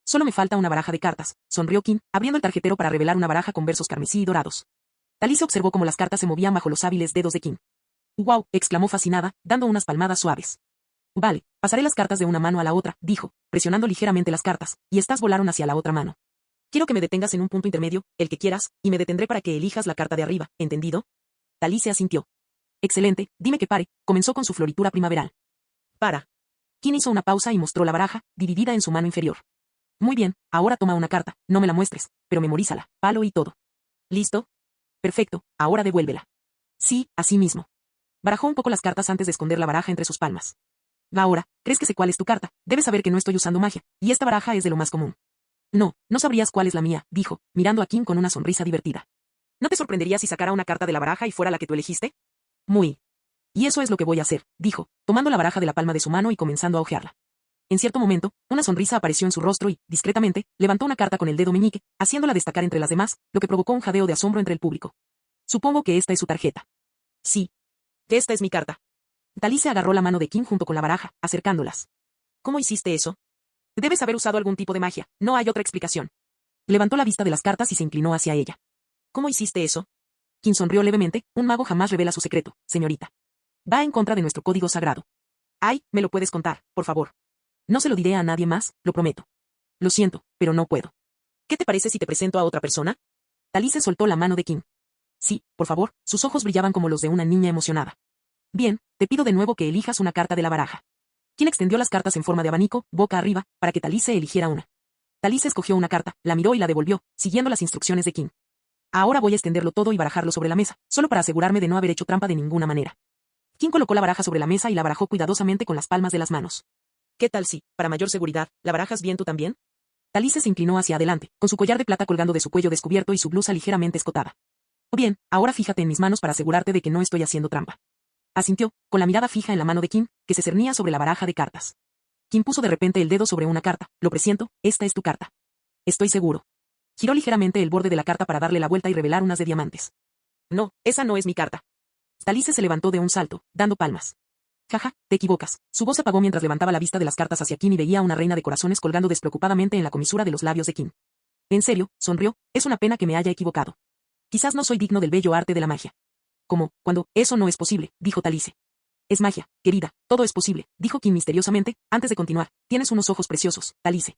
Solo me falta una baraja de cartas, sonrió King, abriendo el tarjetero para revelar una baraja con versos carmesí y dorados. Talice observó cómo las cartas se movían bajo los hábiles dedos de King. ¡Guau!, exclamó fascinada, dando unas palmadas suaves. Vale, pasaré las cartas de una mano a la otra, dijo, presionando ligeramente las cartas, y estas volaron hacia la otra mano. Quiero que me detengas en un punto intermedio, el que quieras, y me detendré para que elijas la carta de arriba, ¿entendido? Talice asintió. Excelente, dime que pare, comenzó con su floritura primaveral. Para. King hizo una pausa y mostró la baraja, dividida en su mano inferior. Muy bien, ahora toma una carta, no me la muestres, pero memorízala, palo y todo. ¿Listo? Perfecto, ahora devuélvela. Sí, así mismo. Barajó un poco las cartas antes de esconder la baraja entre sus palmas. Ahora, ¿crees que sé cuál es tu carta? Debes saber que no estoy usando magia, y esta baraja es de lo más común. No, no sabrías cuál es la mía, dijo, mirando a King con una sonrisa divertida. ¿No te sorprendería si sacara una carta de la baraja y fuera la que tú elegiste? Muy. Y eso es lo que voy a hacer, dijo, tomando la baraja de la palma de su mano y comenzando a hojearla. En cierto momento, una sonrisa apareció en su rostro y, discretamente, levantó una carta con el dedo meñique, haciéndola destacar entre las demás, lo que provocó un jadeo de asombro entre el público. Supongo que esta es su tarjeta. Sí. Esta es mi carta. Talice agarró la mano de King junto con la baraja, acercándolas. ¿Cómo hiciste eso? Debes haber usado algún tipo de magia, no hay otra explicación. Levantó la vista de las cartas y se inclinó hacia ella. ¿Cómo hiciste eso? King sonrió levemente, un mago jamás revela su secreto, señorita. Va en contra de nuestro código sagrado. Ay, me lo puedes contar, por favor. No se lo diré a nadie más, lo prometo. Lo siento, pero no puedo. ¿Qué te parece si te presento a otra persona? Talice soltó la mano de King. Sí, por favor, sus ojos brillaban como los de una niña emocionada. Bien, te pido de nuevo que elijas una carta de la baraja. King extendió las cartas en forma de abanico, boca arriba, para que Talise eligiera una. Talise escogió una carta, la miró y la devolvió, siguiendo las instrucciones de King. Ahora voy a extenderlo todo y barajarlo sobre la mesa, solo para asegurarme de no haber hecho trampa de ninguna manera. King colocó la baraja sobre la mesa y la barajó cuidadosamente con las palmas de las manos. ¿Qué tal si, para mayor seguridad, la barajas bien tú también? Talise se inclinó hacia adelante, con su collar de plata colgando de su cuello descubierto y su blusa ligeramente escotada. Bien, ahora fíjate en mis manos para asegurarte de que no estoy haciendo trampa. Asintió, con la mirada fija en la mano de King, que se cernía sobre la baraja de cartas. King puso de repente el dedo sobre una carta. Lo presiento, esta es tu carta. Estoy seguro. Giró ligeramente el borde de la carta para darle la vuelta y revelar unas de diamantes. No, esa no es mi carta. Talise se levantó de un salto, dando palmas. Jaja, te equivocas. Su voz se apagó mientras levantaba la vista de las cartas hacia King y veía a una reina de corazones colgando despreocupadamente en la comisura de los labios de King. En serio, sonrió, es una pena que me haya equivocado. Quizás no soy digno del bello arte de la magia. ¿Cómo? Cuando, eso no es posible, dijo Talise. Es magia, querida, todo es posible, dijo King misteriosamente, antes de continuar. Tienes unos ojos preciosos, Talise.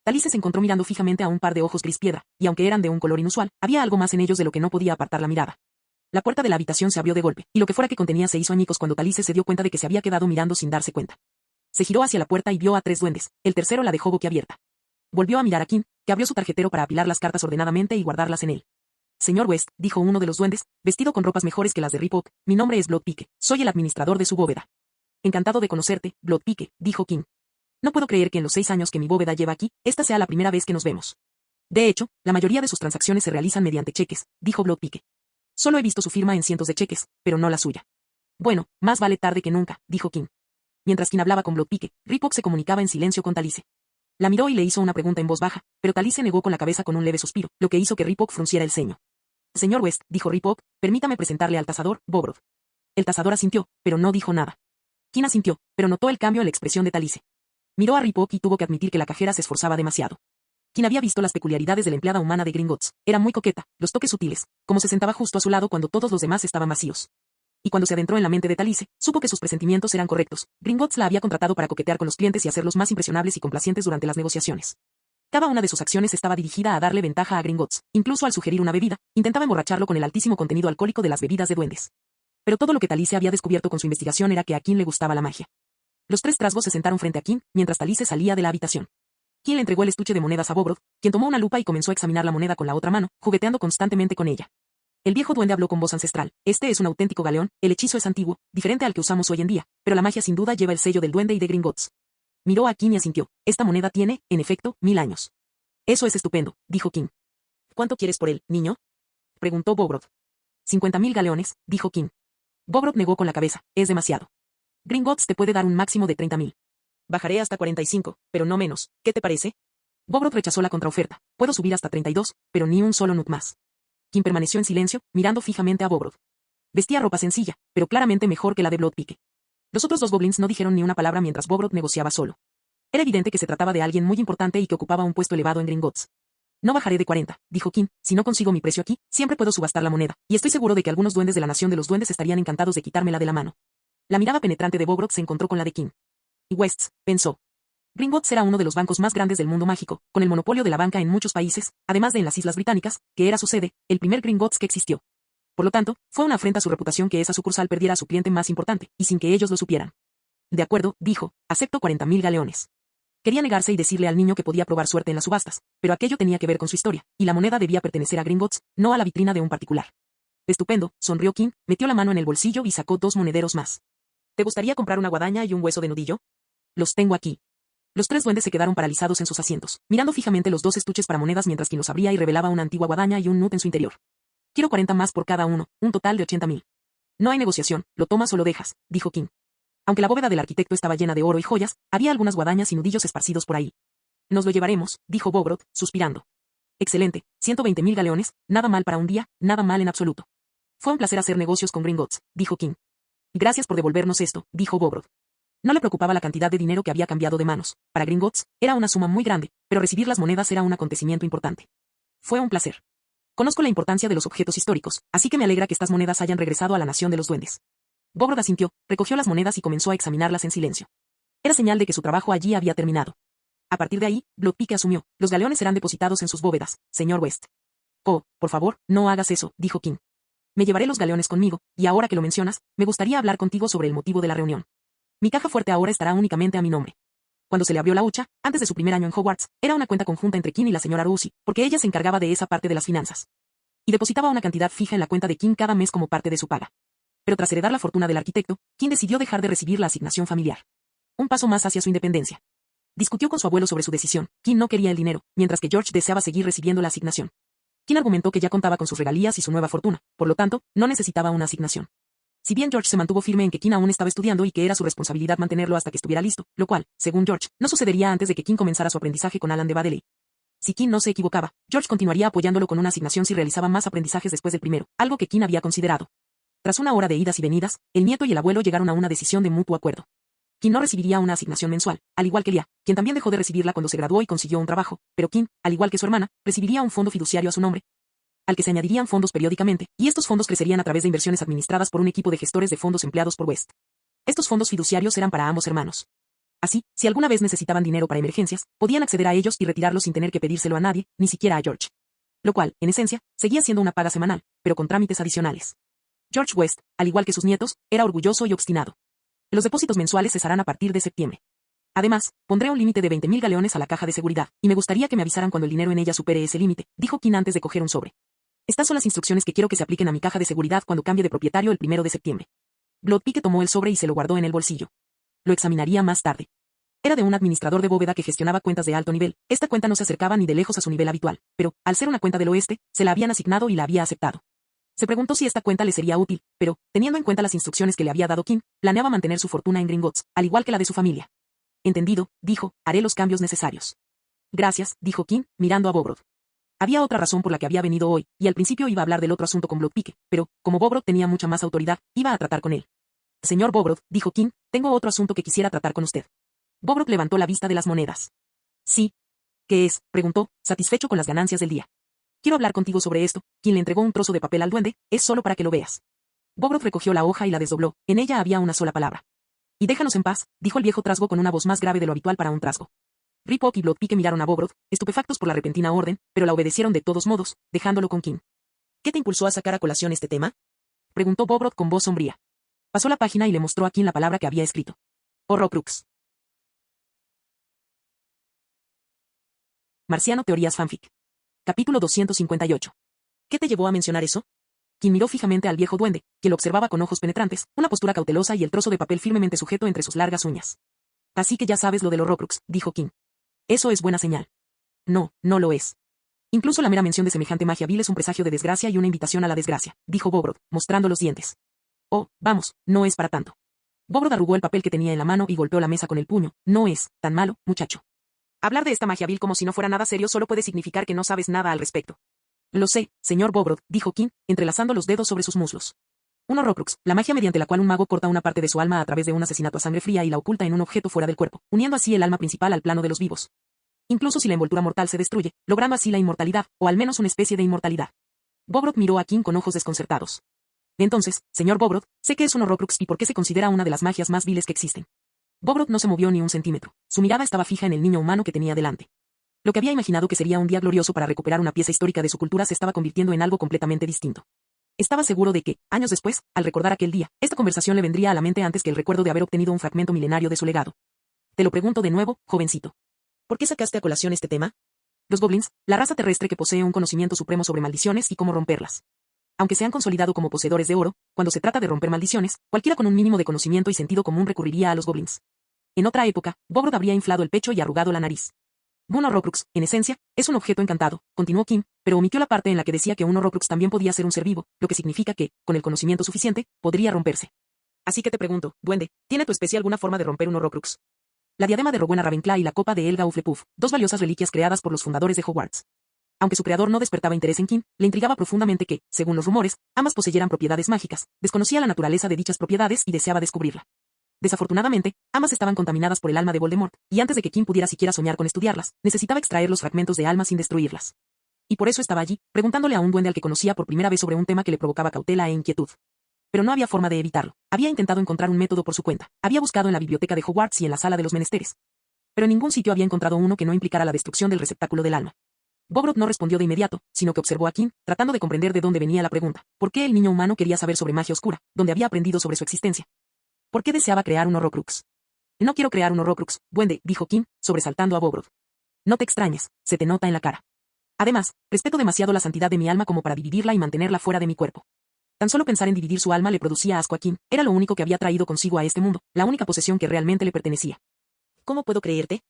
Talise se encontró mirando fijamente a un par de ojos gris piedra, y aunque eran de un color inusual, había algo más en ellos de lo que no podía apartar la mirada. La puerta de la habitación se abrió de golpe, y lo que fuera que contenía se hizo añicos cuando Talise se dio cuenta de que se había quedado mirando sin darse cuenta. Se giró hacia la puerta y vio a 3 duendes, el tercero la dejó boquiabierta. Volvió a mirar a King, que abrió su tarjetero para apilar las cartas ordenadamente y guardarlas en él. Señor West, dijo uno de los duendes, vestido con ropas mejores que las de Ripok, mi nombre es Bloodpike, soy el administrador de su bóveda. Encantado de conocerte, Bloodpike, dijo King. No puedo creer que en los 6 años que mi bóveda lleva aquí, esta sea la primera vez que nos vemos. De hecho, la mayoría de sus transacciones se realizan mediante cheques, dijo Bloodpike. Solo he visto su firma en cientos de cheques, pero no la suya. Bueno, más vale tarde que nunca, dijo King. Mientras King hablaba con Bloodpike, Ripok se comunicaba en silencio con Talise. La miró y le hizo una pregunta en voz baja, pero Talise negó con la cabeza con un leve suspiro, lo que hizo que Ripok frunciera el ceño. Señor West, dijo Ripok, permítame presentarle al tasador, Bobrod. El tasador asintió, pero no dijo nada. King asintió, pero notó el cambio en la expresión de Talise. Miró a Ripok y tuvo que admitir que la cajera se esforzaba demasiado. King había visto las peculiaridades de la empleada humana de Gringotts. Era muy coqueta, los toques sutiles, como se sentaba justo a su lado cuando todos los demás estaban vacíos. Y cuando se adentró en la mente de Talise, supo que sus presentimientos eran correctos. Gringotts la había contratado para coquetear con los clientes y hacerlos más impresionables y complacientes durante las negociaciones. Cada una de sus acciones estaba dirigida a darle ventaja a Gringotts, incluso al sugerir una bebida, intentaba emborracharlo con el altísimo contenido alcohólico de las bebidas de duendes. Pero todo lo que Talise había descubierto con su investigación era que a King le gustaba la magia. Los 3 trasgos se sentaron frente a King, mientras Talise salía de la habitación. King le entregó el estuche de monedas a Bobrod, quien tomó una lupa y comenzó a examinar la moneda con la otra mano, jugueteando constantemente con ella. El viejo duende habló con voz ancestral. Este es un auténtico galeón, el hechizo es antiguo, diferente al que usamos hoy en día, pero la magia sin duda lleva el sello del duende y de Gringotts. Miró a King y asintió. Esta moneda tiene, en efecto, 1000 años. Eso es estupendo, dijo King. ¿Cuánto quieres por él, niño? Preguntó Bobrod. 50.000 galeones, dijo King. Bobrod negó con la cabeza. Es demasiado. Gringotts te puede dar un máximo de 30.000. Bajaré hasta 45, pero no menos. ¿Qué te parece? Bobrod rechazó la contraoferta. Puedo subir hasta 32, pero ni un solo nut más. King permaneció en silencio, mirando fijamente a Bobrod. Vestía ropa sencilla, pero claramente mejor que la de Bloodpike. Los otros 2 goblins no dijeron ni una palabra mientras Bobrod negociaba solo. Era evidente que se trataba de alguien muy importante y que ocupaba un puesto elevado en Gringotts. No bajaré de 40, dijo King, si no consigo mi precio aquí, siempre puedo subastar la moneda, y estoy seguro de que algunos duendes de la nación de los duendes estarían encantados de quitármela de la mano. La mirada penetrante de Bobrod se encontró con la de King. Y Wests, pensó. Gringotts era uno de los bancos más grandes del mundo mágico, con el monopolio de la banca en muchos países, además de en las Islas Británicas, que era su sede, el primer Gringotts que existió. Por lo tanto, fue una afrenta a su reputación que esa sucursal perdiera a su cliente más importante, y sin que ellos lo supieran. De acuerdo, dijo, acepto 40.000 galeones. Quería negarse y decirle al niño que podía probar suerte en las subastas, pero aquello tenía que ver con su historia, y la moneda debía pertenecer a Gringotts, no a la vitrina de un particular. Estupendo, sonrió King, metió la mano en el bolsillo y sacó 2 monederos más. ¿Te gustaría comprar una guadaña y un hueso de nudillo? Los tengo aquí. Los 3 duendes se quedaron paralizados en sus asientos, mirando fijamente los 2 estuches para monedas mientras King los abría y revelaba una antigua guadaña y un nut en su interior. Quiero 40 más por cada uno, un total de 80.000. No hay negociación, lo tomas o lo dejas, dijo King. Aunque la bóveda del arquitecto estaba llena de oro y joyas, había algunas guadañas y nudillos esparcidos por ahí. Nos lo llevaremos, dijo Bobrod, suspirando. Excelente, 120.000 galeones, nada mal para un día, nada mal en absoluto. Fue un placer hacer negocios con Gringotts, dijo King. Gracias por devolvernos esto, dijo Bobrod. No le preocupaba la cantidad de dinero que había cambiado de manos. Para Gringotts, era una suma muy grande, pero recibir las monedas era un acontecimiento importante. Fue un placer. Conozco la importancia de los objetos históricos, así que me alegra que estas monedas hayan regresado a la nación de los duendes. Bobrod asintió, recogió las monedas y comenzó a examinarlas en silencio. Era señal de que su trabajo allí había terminado. A partir de ahí, Bloodpike asumió, los galeones serán depositados en sus bóvedas, señor West. Oh, por favor, no hagas eso, dijo King. me llevaré los galeones conmigo, y ahora que lo mencionas, me gustaría hablar contigo sobre el motivo de la reunión. Mi caja fuerte ahora estará únicamente a mi nombre. Cuando se le abrió la hucha, antes de su primer año en Hogwarts, era una cuenta conjunta entre Kim y la señora Rusey, porque ella se encargaba de esa parte de las finanzas. Y depositaba una cantidad fija en la cuenta de Kim cada mes como parte de su paga. Pero tras heredar la fortuna del arquitecto, Kim decidió dejar de recibir la asignación familiar. Un paso más hacia su independencia. Discutió con su abuelo sobre su decisión. Kim no quería el dinero, mientras que George deseaba seguir recibiendo la asignación. Kim argumentó que ya contaba con sus regalías y su nueva fortuna, por lo tanto, no necesitaba una asignación. Si bien George se mantuvo firme en que Kim aún estaba estudiando y que era su responsabilidad mantenerlo hasta que estuviera listo, lo cual, según George, no sucedería antes de que Kim comenzara su aprendizaje con Alan de Badeley. Si Kim no se equivocaba, George continuaría apoyándolo con una asignación si realizaba más aprendizajes después del primero, algo que Kim había considerado. Tras una hora de idas y venidas, el nieto y el abuelo llegaron a una decisión de mutuo acuerdo. Kim no recibiría una asignación mensual, al igual que Leah, quien también dejó de recibirla cuando se graduó y consiguió un trabajo, pero Kim, al igual que su hermana, recibiría un fondo fiduciario a su nombre, al que se añadirían fondos periódicamente, y estos fondos crecerían a través de inversiones administradas por un equipo de gestores de fondos empleados por West. Estos fondos fiduciarios eran para ambos hermanos. Así, si alguna vez necesitaban dinero para emergencias, podían acceder a ellos y retirarlos sin tener que pedírselo a nadie, ni siquiera a George. Lo cual, en esencia, seguía siendo una paga semanal, pero con trámites adicionales. George West, al igual que sus nietos, era orgulloso y obstinado. Los depósitos mensuales cesarán a partir de septiembre. Además, pondré un límite de 20.000 galeones a la caja de seguridad, y me gustaría que me avisaran cuando el dinero en ella supere ese límite, dijo Kim antes de coger un sobre. Estas son las instrucciones que quiero que se apliquen a mi caja de seguridad cuando cambie de propietario el 1 de septiembre. Bloodpike tomó el sobre y se lo guardó en el bolsillo. Lo examinaría más tarde. Era de un administrador de bóveda que gestionaba cuentas de alto nivel. Esta cuenta no se acercaba ni de lejos a su nivel habitual, pero, al ser una cuenta del oeste, se la habían asignado y la había aceptado. Se preguntó si esta cuenta le sería útil, pero, teniendo en cuenta las instrucciones que le había dado Kim, planeaba mantener su fortuna en Gringotts, al igual que la de su familia. Entendido, dijo, haré los cambios necesarios. Gracias, dijo Kim, mirando a Bobrod. Había otra razón por la que había venido hoy, y al principio iba a hablar del otro asunto con Bloodpike, pero, como Bobrod tenía mucha más autoridad, iba a tratar con él. Señor Bobrod, dijo Kim, tengo otro asunto que quisiera tratar con usted. Bobrod levantó la vista de las monedas. Sí. ¿Qué es?, preguntó, satisfecho con las ganancias del día. Quiero hablar contigo sobre esto. Quien le entregó un trozo de papel al duende, es solo para que lo veas. Bobrod recogió la hoja y la desdobló, en ella había una sola palabra. Y déjanos en paz, dijo el viejo trasgo con una voz más grave de lo habitual para un trasgo. Rip-Ock y Bloodpike miraron a Bobrod, estupefactos por la repentina orden, pero la obedecieron de todos modos, dejándolo con Kim. ¿Qué te impulsó a sacar a colación este tema?, preguntó Bobrod con voz sombría. Pasó la página y le mostró a Kim la palabra que había escrito. Horrocrux. Marciano Teorías Fanfic. Capítulo 258. ¿Qué te llevó a mencionar eso? Kim miró fijamente al viejo duende, que lo observaba con ojos penetrantes, una postura cautelosa y el trozo de papel firmemente sujeto entre sus largas uñas. Así que ya sabes lo del Horrocrux, dijo Kim. Eso es buena señal. No, no lo es. Incluso la mera mención de semejante magia vil es un presagio de desgracia y una invitación a la desgracia, dijo Bobrod, mostrando los dientes. Oh, vamos, no es para tanto. Bobrod arrugó el papel que tenía en la mano y golpeó la mesa con el puño. No es tan malo, muchacho. Hablar de esta magia vil como si no fuera nada serio solo puede significar que no sabes nada al respecto. Lo sé, señor Bobrod, dijo Kim, entrelazando los dedos sobre sus muslos. Un Horrocrux, la magia mediante la cual un mago corta una parte de su alma a través de un asesinato a sangre fría y la oculta en un objeto fuera del cuerpo, uniendo así el alma principal al plano de los vivos. Incluso si la envoltura mortal se destruye, logrando así la inmortalidad, o al menos una especie de inmortalidad. Bobrod miró a Kim con ojos desconcertados. Entonces, señor Bobrod, sé que es un Horrocrux y por qué se considera una de las magias más viles que existen. Bobrod no se movió ni un centímetro. Su mirada estaba fija en el niño humano que tenía delante. Lo que había imaginado que sería un día glorioso para recuperar una pieza histórica de su cultura se estaba convirtiendo en algo completamente distinto. Estaba seguro de que, años después, al recordar aquel día, esta conversación le vendría a la mente antes que el recuerdo de haber obtenido un fragmento milenario de su legado. Te lo pregunto de nuevo, jovencito. ¿Por qué sacaste a colación este tema? Los goblins, la raza terrestre que posee un conocimiento supremo sobre maldiciones y cómo romperlas. Aunque se han consolidado como poseedores de oro, cuando se trata de romper maldiciones, cualquiera con un mínimo de conocimiento y sentido común recurriría a los goblins. En otra época, Bobrod habría inflado el pecho y arrugado la nariz. Un Horrocrux, en esencia, es un objeto encantado, continuó Kim, pero omitió la parte en la que decía que un Horrocrux también podía ser un ser vivo, lo que significa que, con el conocimiento suficiente, podría romperse. Así que te pregunto, duende, ¿tiene tu especie alguna forma de romper un Horrocrux? La diadema de Rowena Ravenclaw y la copa de Helga Hufflepuff, dos valiosas reliquias creadas por los fundadores de Hogwarts. Aunque su creador no despertaba interés en Kim, le intrigaba profundamente que, según los rumores, ambas poseyeran propiedades mágicas, desconocía la naturaleza de dichas propiedades y deseaba descubrirla. Desafortunadamente, ambas estaban contaminadas por el alma de Voldemort, y antes de que Kim pudiera siquiera soñar con estudiarlas, necesitaba extraer los fragmentos de alma sin destruirlas. Y por eso estaba allí, preguntándole a un duende al que conocía por primera vez sobre un tema que le provocaba cautela e inquietud. Pero no había forma de evitarlo. Había intentado encontrar un método por su cuenta. Había buscado en la biblioteca de Hogwarts y en la sala de los menesteres. Pero en ningún sitio había encontrado uno que no implicara la destrucción del receptáculo del alma. Bogrod no respondió de inmediato, sino que observó a Kim, tratando de comprender de dónde venía la pregunta. ¿Por qué el niño humano quería saber sobre magia oscura, donde había aprendido sobre su existencia? ¿Por qué deseaba crear un Horrocrux? No quiero crear un Horrocrux, duende, dijo Kim, sobresaltando a Bogrod. No te extrañes, se te nota en la cara. Además, respeto demasiado la santidad de mi alma como para dividirla y mantenerla fuera de mi cuerpo. Tan solo pensar en dividir su alma le producía asco a Kim, era lo único que había traído consigo a este mundo, la única posesión que realmente le pertenecía. ¿Cómo puedo creerte?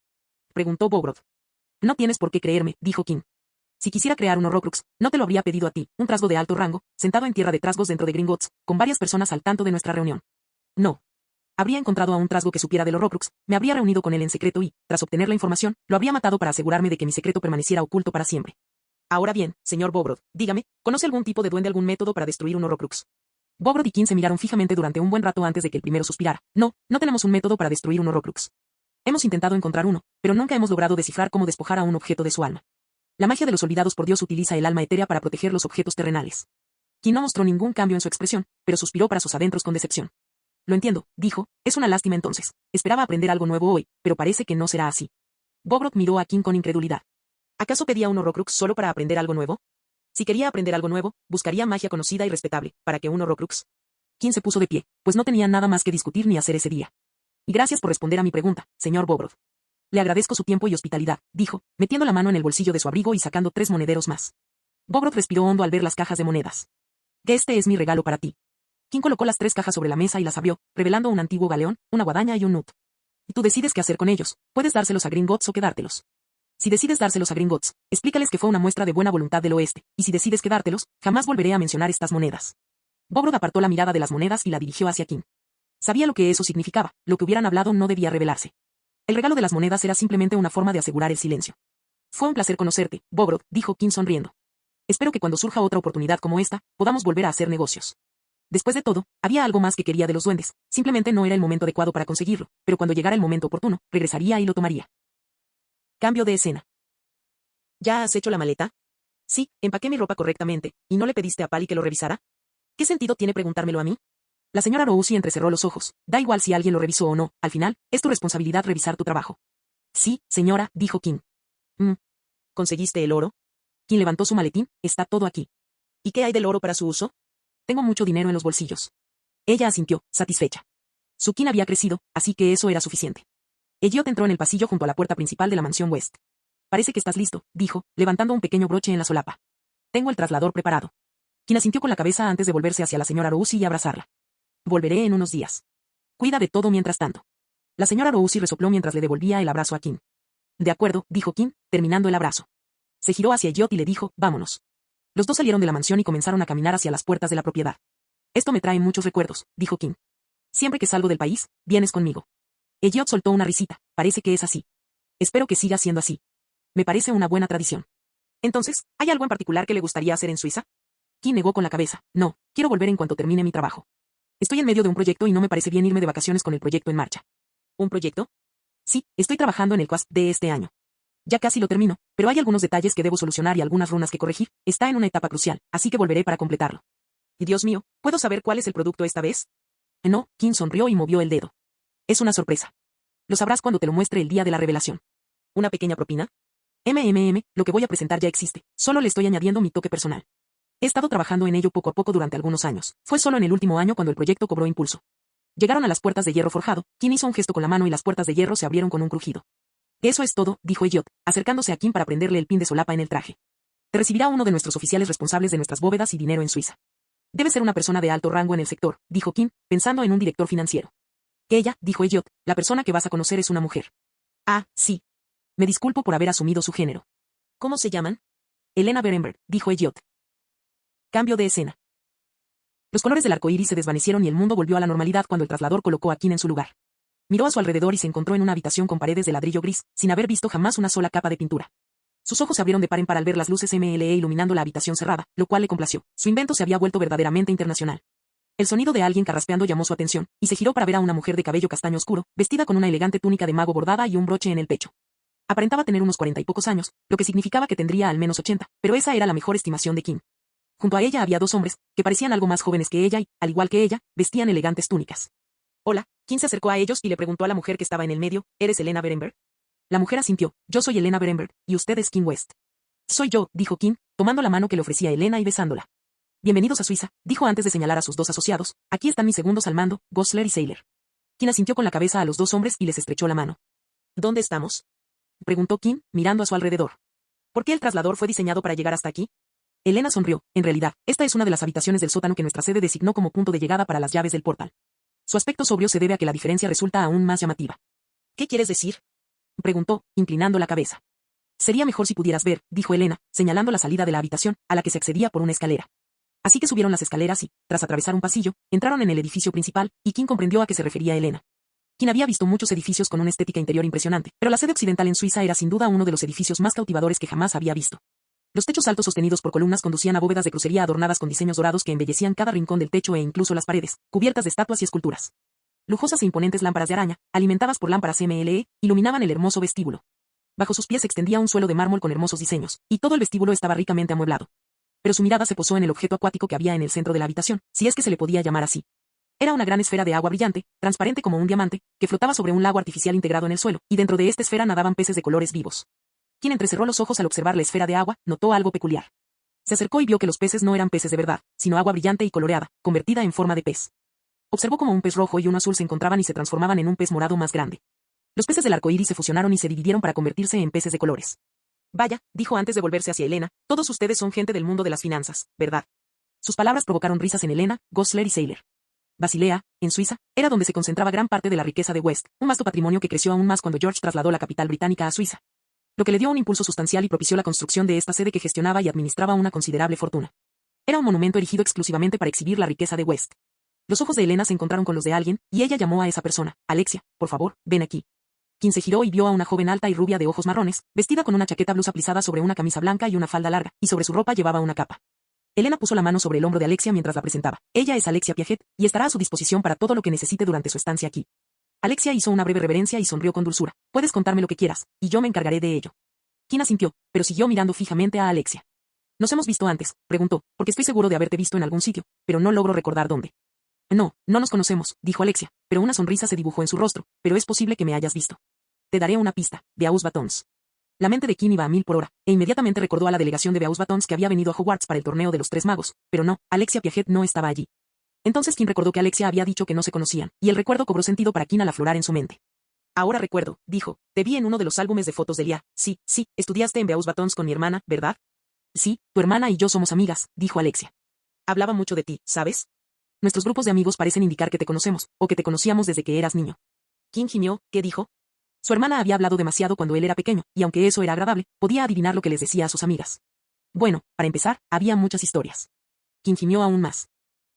Preguntó Bogrod. No tienes por qué creerme, dijo Kim. Si quisiera crear un Horrocrux, no te lo habría pedido a ti, un trasgo de alto rango, sentado en tierra de trasgos dentro de Gringotts, con varias personas al tanto de nuestra reunión. No. Habría encontrado a un trasgo que supiera del Horrocrux, me habría reunido con él en secreto y, tras obtener la información, lo habría matado para asegurarme de que mi secreto permaneciera oculto para siempre. Ahora bien, señor Bogrod, dígame, ¿conoce algún tipo de duende, algún método para destruir un Horrocrux? Bogrod y Kim se miraron fijamente durante un buen rato antes de que el primero suspirara. No, no tenemos un método para destruir un Horrocrux. Hemos intentado encontrar uno, pero nunca hemos logrado descifrar cómo despojar a un objeto de su alma. La magia de los olvidados por Dios utiliza el alma etérea para proteger los objetos terrenales. Kim no mostró ningún cambio en su expresión, pero suspiró para sus adentros con decepción. Lo entiendo, dijo, es una lástima entonces. Esperaba aprender algo nuevo hoy, pero parece que no será así. Bogrod miró a Kim con incredulidad. ¿Acaso pedía un Horrocrux solo para aprender algo nuevo? Si quería aprender algo nuevo, buscaría magia conocida y respetable, ¿para qué un Horrocrux? Kim se puso de pie, pues no tenía nada más que discutir ni hacer ese día. Y gracias por responder a mi pregunta, señor Bogrod. Le agradezco su tiempo y hospitalidad, dijo, metiendo la mano en el bolsillo de su abrigo y sacando 3 monederos más. Bogrod respiró hondo al ver las cajas de monedas. Este es mi regalo para ti. Kim colocó las 3 cajas sobre la mesa y las abrió, revelando un antiguo galeón, una guadaña y un nut. Y tú decides qué hacer con ellos, puedes dárselos a Gringotts o quedártelos. Si decides dárselos a Gringotts, explícales que fue una muestra de buena voluntad del oeste, y si decides quedártelos, jamás volveré a mencionar estas monedas. Bogrod apartó la mirada de las monedas y la dirigió hacia Kim. Sabía lo que eso significaba, lo que hubieran hablado no debía revelarse. El regalo de las monedas era simplemente una forma de asegurar el silencio. Fue un placer conocerte, Bogrod, dijo Kim sonriendo. Espero que cuando surja otra oportunidad como esta, podamos volver a hacer negocios. Después de todo, había algo más que quería de los duendes, simplemente no era el momento adecuado para conseguirlo, pero cuando llegara el momento oportuno, regresaría y lo tomaría. Cambio de escena. ¿Ya has hecho la maleta? Sí, empaqué mi ropa correctamente, ¿y no le pediste a Pali que lo revisara? ¿Qué sentido tiene preguntármelo a mí? La señora Rousi entrecerró los ojos. Da igual si alguien lo revisó o no, al final, es tu responsabilidad revisar tu trabajo. Sí, señora, dijo Kim. ¿Conseguiste el oro? Kim levantó su maletín, está todo aquí. ¿Y qué hay del oro para su uso? Tengo mucho dinero en los bolsillos. Ella asintió, satisfecha. Su Kim había crecido, así que eso era suficiente. Elliot entró en el pasillo junto a la puerta principal de la mansión West. Parece que estás listo, dijo, levantando un pequeño broche en la solapa. Tengo el traslador preparado. Kim asintió con la cabeza antes de volverse hacia la señora Rousi y abrazarla. Volveré en unos días. Cuida de todo mientras tanto. La señora Rousi resopló mientras le devolvía el abrazo a Kim. De acuerdo, dijo Kim, terminando el abrazo. Se giró hacia Elliot y le dijo, vámonos. Los dos salieron de la mansión y comenzaron a caminar hacia las puertas de la propiedad. Esto me trae muchos recuerdos, dijo Kim. Siempre que salgo del país, vienes conmigo. Elliot soltó una risita, parece que es así. Espero que siga siendo así. Me parece una buena tradición. Entonces, ¿hay algo en particular que le gustaría hacer en Suiza? Kim negó con la cabeza, no, quiero volver en cuanto termine mi trabajo. Estoy en medio de un proyecto y no me parece bien irme de vacaciones con el proyecto en marcha. ¿Un proyecto? Sí, estoy trabajando en el QAS de este año. Ya casi lo termino, pero hay algunos detalles que debo solucionar y algunas runas que corregir, está en una etapa crucial, así que volveré para completarlo. Y Dios mío, ¿puedo saber cuál es el producto esta vez? No, Kim sonrió y movió el dedo. Es una sorpresa. Lo sabrás cuando te lo muestre el día de la revelación. ¿Una pequeña propina? Lo que voy a presentar ya existe, solo le estoy añadiendo mi toque personal. He estado trabajando en ello poco a poco durante algunos años, fue solo en el último año cuando el proyecto cobró impulso. Llegaron a las puertas de hierro forjado, Kim hizo un gesto con la mano y las puertas de hierro se abrieron con un crujido. Eso es todo, dijo Elliot, acercándose a Kim para prenderle el pin de solapa en el traje. Te recibirá uno de nuestros oficiales responsables de nuestras bóvedas y dinero en Suiza. Debe ser una persona de alto rango en el sector, dijo Kim, pensando en un director financiero. Ella, dijo Elliot, la persona que vas a conocer es una mujer. Ah, sí. Me disculpo por haber asumido su género. ¿Cómo se llaman? Elena Berenberg, dijo Elliot. Cambio de escena. Los colores del arco iris se desvanecieron y el mundo volvió a la normalidad cuando el traslador colocó a Kim en su lugar. Miró a su alrededor y se encontró en una habitación con paredes de ladrillo gris, sin haber visto jamás una sola capa de pintura. Sus ojos se abrieron de par en par al ver las luces MLE iluminando la habitación cerrada, lo cual le complació. Su invento se había vuelto verdaderamente internacional. El sonido de alguien carraspeando llamó su atención, y se giró para ver a una mujer de cabello castaño oscuro, vestida con una elegante túnica de mago bordada y un broche en el pecho. Aparentaba tener unos 40 y pocos años, lo que significaba que tendría al menos 80, pero esa era la mejor estimación de Kim. Junto a ella había 2 hombres, que parecían algo más jóvenes que ella y, al igual que ella, vestían elegantes túnicas. Hola, Kim se acercó a ellos y le preguntó a la mujer que estaba en el medio, ¿eres Elena Berenberg? La mujer asintió, yo soy Elena Berenberg, y usted es Kim West. Soy yo, dijo Kim, tomando la mano que le ofrecía Elena y besándola. Bienvenidos a Suiza, dijo antes de señalar a sus dos asociados. Aquí están mis segundos al mando, Gosler y Sailor. Kim asintió con la cabeza a los dos hombres y les estrechó la mano. ¿Dónde estamos?, preguntó Kim, mirando a su alrededor. ¿Por qué el traslador fue diseñado para llegar hasta aquí? Elena sonrió. En realidad, esta es una de las habitaciones del sótano que nuestra sede designó como punto de llegada para las llaves del portal. Su aspecto sobrio se debe a que la diferencia resulta aún más llamativa. ¿Qué quieres decir?, preguntó, inclinando la cabeza. Sería mejor si pudieras ver, dijo Elena, señalando la salida de la habitación, a la que se accedía por una escalera. Así que subieron las escaleras y, tras atravesar un pasillo, entraron en el edificio principal, y Kim comprendió a qué se refería Elena. Kim había visto muchos edificios con una estética interior impresionante, pero la sede occidental en Suiza era sin duda uno de los edificios más cautivadores que jamás había visto. Los techos altos sostenidos por columnas conducían a bóvedas de crucería adornadas con diseños dorados que embellecían cada rincón del techo e incluso las paredes, cubiertas de estatuas y esculturas. Lujosas e imponentes lámparas de araña, alimentadas por lámparas MLE, iluminaban el hermoso vestíbulo. Bajo sus pies se extendía un suelo de mármol con hermosos diseños, y todo el vestíbulo estaba ricamente amueblado. Pero su mirada se posó en el objeto acuático que había en el centro de la habitación, si es que se le podía llamar así. Era una gran esfera de agua brillante, transparente como un diamante, que flotaba sobre un lago artificial integrado en el suelo, y dentro de esta esfera nadaban peces de colores vivos. Quien entrecerró los ojos al observar la esfera de agua, notó algo peculiar. Se acercó y vio que los peces no eran peces de verdad, sino agua brillante y coloreada, convertida en forma de pez. Observó cómo un pez rojo y uno azul se encontraban y se transformaban en un pez morado más grande. Los peces del arco iris se fusionaron y se dividieron para convertirse en peces de colores. Vaya, dijo antes de volverse hacia Elena, todos ustedes son gente del mundo de las finanzas, ¿verdad? Sus palabras provocaron risas en Elena, Gosler y Sailor. Basilea, en Suiza, era donde se concentraba gran parte de la riqueza de West, un vasto patrimonio que creció aún más cuando George trasladó la capital británica a Suiza. Lo que le dio un impulso sustancial y propició la construcción de esta sede que gestionaba y administraba una considerable fortuna. Era un monumento erigido exclusivamente para exhibir la riqueza de West. Los ojos de Elena se encontraron con los de alguien, y ella llamó a esa persona. Alexia, por favor, ven aquí. Kim se giró y vio a una joven alta y rubia de ojos marrones, vestida con una chaqueta blusa plisada sobre una camisa blanca y una falda larga, y sobre su ropa llevaba una capa. Elena puso la mano sobre el hombro de Alexia mientras la presentaba. Ella es Alexia Piaget, y estará a su disposición para todo lo que necesite durante su estancia aquí. Alexia hizo una breve reverencia y sonrió con dulzura. Puedes contarme lo que quieras, y yo me encargaré de ello. Kim asintió, pero siguió mirando fijamente a Alexia. ¿Nos hemos visto antes?, preguntó, porque estoy seguro de haberte visto en algún sitio, pero no logro recordar dónde. No, no nos conocemos, dijo Alexia, pero una sonrisa se dibujó en su rostro, pero es posible que me hayas visto. Te daré una pista, Beauxbatons Batons. La mente de Kim iba a 1000 por hora, e inmediatamente recordó a la delegación de Beauxbatons Batons que había venido a Hogwarts para el torneo de los Tres Magos, pero no, Alexia Piaget no estaba allí. Entonces Kim recordó que Alexia había dicho que no se conocían, y el recuerdo cobró sentido para Kim al aflorar en su mente. Ahora recuerdo, dijo, te vi en uno de los álbumes de fotos de Lia. Sí, estudiaste en Beauxbatons Batons con mi hermana, ¿verdad? Sí, tu hermana y yo somos amigas, dijo Alexia. Hablaba mucho de ti, ¿sabes? Nuestros grupos de amigos parecen indicar que te conocemos, o que te conocíamos desde que eras niño. Kim gimió. ¿Qué dijo? Su hermana había hablado demasiado cuando él era pequeño, y aunque eso era agradable, podía adivinar lo que les decía a sus amigas. Bueno, para empezar, había muchas historias. Kim gimió aún más.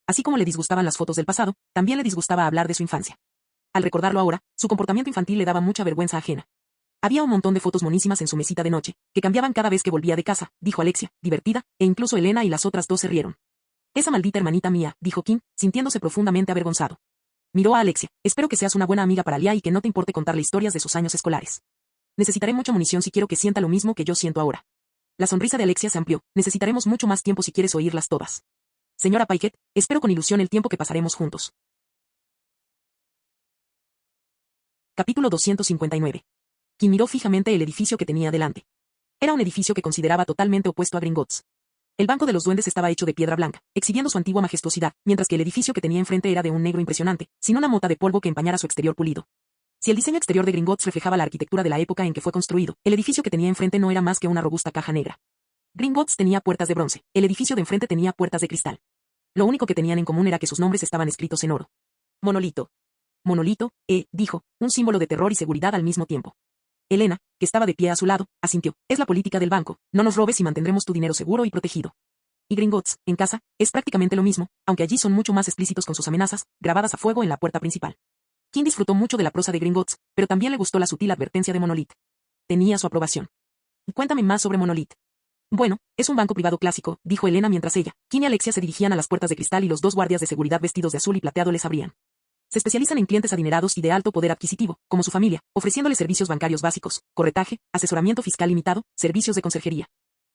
Así como le disgustaban las fotos del pasado, también le disgustaba hablar de su infancia. Al recordarlo ahora, su comportamiento infantil le daba mucha vergüenza ajena. Había un montón de fotos monísimas en su mesita de noche, que cambiaban cada vez que volvía de casa, dijo Alexia, divertida, e incluso Elena y las otras dos se rieron. Esa maldita hermanita mía, dijo Kim, sintiéndose profundamente avergonzado. Miró a Alexia. Espero que seas una buena amiga para Lia y que no te importe contarle historias de sus años escolares. Necesitaré mucha munición si quiero que sienta lo mismo que yo siento ahora. La sonrisa de Alexia se amplió. Necesitaremos mucho más tiempo si quieres oírlas todas. Señora Piaget, espero con ilusión el tiempo que pasaremos juntos. Capítulo 259. Kim miró fijamente el edificio que tenía delante. Era un edificio que consideraba totalmente opuesto a Gringotts. El banco de los duendes estaba hecho de piedra blanca, exhibiendo su antigua majestuosidad, mientras que el edificio que tenía enfrente era de un negro impresionante, sin una mota de polvo que empañara su exterior pulido. Si el diseño exterior de Gringotts reflejaba la arquitectura de la época en que fue construido, el edificio que tenía enfrente no era más que una robusta caja negra. Gringotts tenía puertas de bronce, el edificio de enfrente tenía puertas de cristal. Lo único que tenían en común era que sus nombres estaban escritos en oro. Monolito. Monolito, dijo, un símbolo de terror y seguridad al mismo tiempo. Elena, que estaba de pie a su lado, asintió. Es la política del banco, no nos robes y mantendremos tu dinero seguro y protegido. Y Gringotts, en casa, es prácticamente lo mismo, aunque allí son mucho más explícitos con sus amenazas, grabadas a fuego en la puerta principal. Kim disfrutó mucho de la prosa de Gringotts, pero también le gustó la sutil advertencia de Monolith. Tenía su aprobación. Cuéntame más sobre Monolith. Bueno, es un banco privado clásico, dijo Elena mientras ella, Kim y Alexia se dirigían a las puertas de cristal y los dos guardias de seguridad vestidos de azul y plateado les abrían. Se especializan en clientes adinerados y de alto poder adquisitivo, como su familia, ofreciéndoles servicios bancarios básicos, corretaje, asesoramiento fiscal limitado, servicios de conserjería,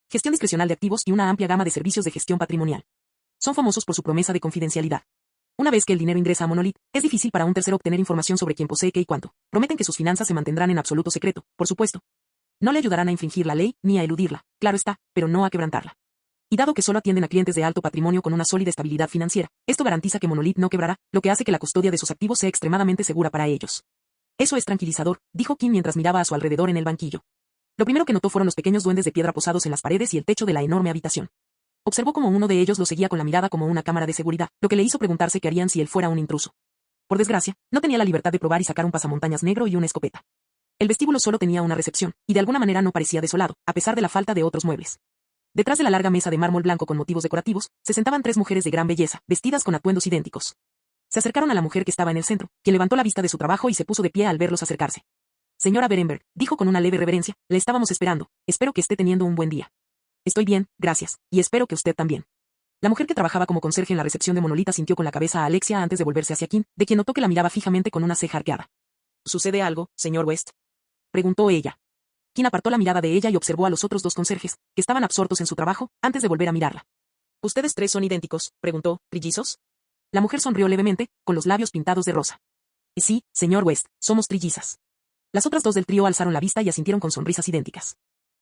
gestión discrecional de activos y una amplia gama de servicios de gestión patrimonial. Son famosos por su promesa de confidencialidad. Una vez que el dinero ingresa a Monolith, es difícil para un tercero obtener información sobre quién posee qué y cuánto. Prometen que sus finanzas se mantendrán en absoluto secreto, por supuesto. No le ayudarán a infringir la ley, ni a eludirla, claro está, pero no a quebrantarla. Y dado que solo atienden a clientes de alto patrimonio con una sólida estabilidad financiera, esto garantiza que Monolith no quebrará, lo que hace que la custodia de sus activos sea extremadamente segura para ellos. Eso es tranquilizador, dijo Kim mientras miraba a su alrededor en el banquillo. Lo primero que notó fueron los pequeños duendes de piedra posados en las paredes y el techo de la enorme habitación. Observó cómo uno de ellos lo seguía con la mirada como una cámara de seguridad, lo que le hizo preguntarse qué harían si él fuera un intruso. Por desgracia, no tenía la libertad de probar y sacar un pasamontañas negro y una escopeta. El vestíbulo solo tenía una recepción, y de alguna manera no parecía desolado, a pesar de la falta de otros muebles. Detrás de la larga mesa de mármol blanco con motivos decorativos, se sentaban 3 mujeres de gran belleza, vestidas con atuendos idénticos. Se acercaron a la mujer que estaba en el centro, quien levantó la vista de su trabajo y se puso de pie al verlos acercarse. Señora Berenberg, dijo con una leve reverencia, le estábamos esperando, espero que esté teniendo un buen día. Estoy bien, gracias, y espero que usted también. La mujer que trabajaba como conserje en la recepción de Monolith sintió con la cabeza a Alexia antes de volverse hacia Kim, de quien notó que la miraba fijamente con una ceja arqueada. ¿Sucede algo, señor West?, preguntó ella. Kim apartó la mirada de ella y observó a los otros 2 conserjes, que estaban absortos en su trabajo, antes de volver a mirarla. ¿Ustedes 3 son idénticos?, preguntó, ¿trillizos? La mujer sonrió levemente, con los labios pintados de rosa. Sí, señor West, somos trillizas. Las otras 2 del trío alzaron la vista y asintieron con sonrisas idénticas.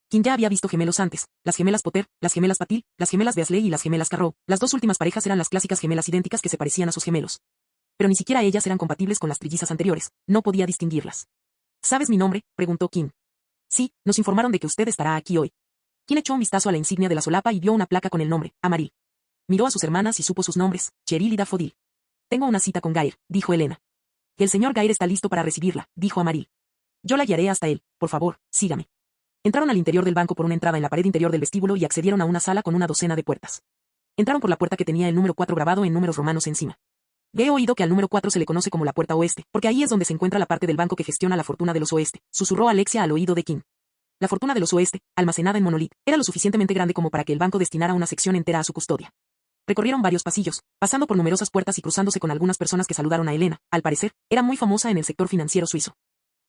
Kim ya había visto gemelos antes, las gemelas Potter, las gemelas Patil, las gemelas Beasley y las gemelas Carrow. Las 2 últimas parejas eran las clásicas gemelas idénticas que se parecían a sus gemelos. Pero ni siquiera ellas eran compatibles con las trillizas anteriores, no podía distinguirlas. ¿Sabes mi nombre?, preguntó Kim. Sí, nos informaron de que usted estará aquí hoy. Kim echó un vistazo a la insignia de la solapa y vio una placa con el nombre, Amaril. Miró a sus hermanas y supo sus nombres, Cheryl y Daffodil. Tengo una cita con Gair, dijo Elena. El señor Gair está listo para recibirla, dijo Amaril. Yo la guiaré hasta él, por favor, sígame. Entraron al interior del banco por una entrada en la pared interior del vestíbulo y accedieron a una sala con una docena de puertas. Entraron por la puerta que tenía el número 4 grabado en números romanos encima. He oído que al número 4 se le conoce como la puerta oeste, porque ahí es donde se encuentra la parte del banco que gestiona la fortuna de los oeste, susurró Alexia al oído de Kim. La fortuna de los oeste, almacenada en Monolith, era lo suficientemente grande como para que el banco destinara una sección entera a su custodia. Recorrieron varios pasillos, pasando por numerosas puertas y cruzándose con algunas personas que saludaron a Elena. Al parecer, era muy famosa en el sector financiero suizo.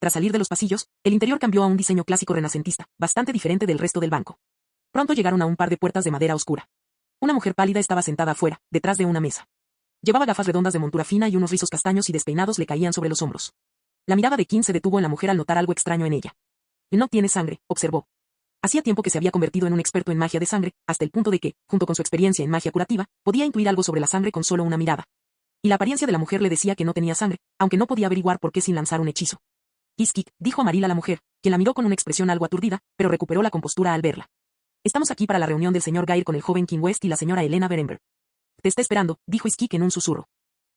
Tras salir de los pasillos, el interior cambió a un diseño clásico renacentista, bastante diferente del resto del banco. Pronto llegaron a un par de puertas de madera oscura. Una mujer pálida estaba sentada afuera, detrás de una mesa. Llevaba gafas redondas de montura fina y unos rizos castaños y despeinados le caían sobre los hombros. La mirada de Kim se detuvo en la mujer al notar algo extraño en ella. No tiene sangre, observó. Hacía tiempo que se había convertido en un experto en magia de sangre, hasta el punto de que, junto con su experiencia en magia curativa, podía intuir algo sobre la sangre con solo una mirada. Y la apariencia de la mujer le decía que no tenía sangre, aunque no podía averiguar por qué sin lanzar un hechizo. Iskik, dijo Amaril a la mujer, quien la miró con una expresión algo aturdida, pero recuperó la compostura al verla. Estamos aquí para la reunión del señor Gair con el joven Kim West y la señora Elena Berenberg. Te está esperando, dijo Iskik en un susurro.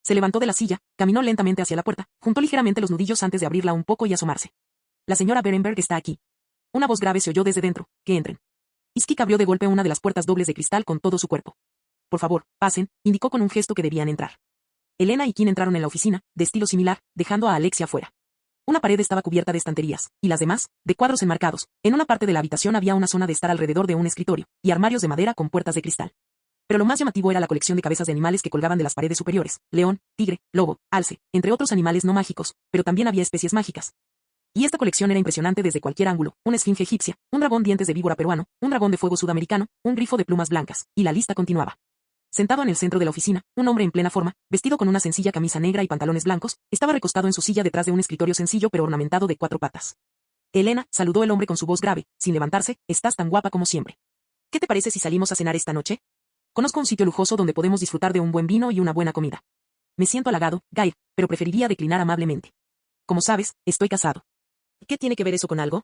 Se levantó de la silla, caminó lentamente hacia la puerta, juntó ligeramente los nudillos antes de abrirla un poco y asomarse. La señora Berenberg está aquí. Una voz grave se oyó desde dentro, que entren. Iskik abrió de golpe una de las puertas dobles de cristal con todo su cuerpo. Por favor, pasen, indicó con un gesto que debían entrar. Elena y Kim entraron en la oficina, de estilo similar, dejando a Alexia fuera. Una pared estaba cubierta de estanterías, y las demás, de cuadros enmarcados. En una parte de la habitación había una zona de estar alrededor de un escritorio, y armarios de madera con puertas de cristal. Pero lo más llamativo era la colección de cabezas de animales que colgaban de las paredes superiores, león, tigre, lobo, alce, entre otros animales no mágicos, pero también había especies mágicas. Y esta colección era impresionante desde cualquier ángulo, una esfinge egipcia, un dragón dientes de víbora peruano, un dragón de fuego sudamericano, un grifo de plumas blancas, y la lista continuaba. Sentado en el centro de la oficina, un hombre en plena forma, vestido con una sencilla camisa negra y pantalones blancos, estaba recostado en su silla detrás de un escritorio sencillo pero ornamentado de 4 patas. Elena, saludó el hombre con su voz grave, sin levantarse, estás tan guapa como siempre. ¿Qué te parece si salimos a cenar esta noche? Conozco un sitio lujoso donde podemos disfrutar de un buen vino y una buena comida. Me siento halagado, Gair, pero preferiría declinar amablemente. Como sabes, estoy casado. ¿Qué tiene que ver eso con algo?,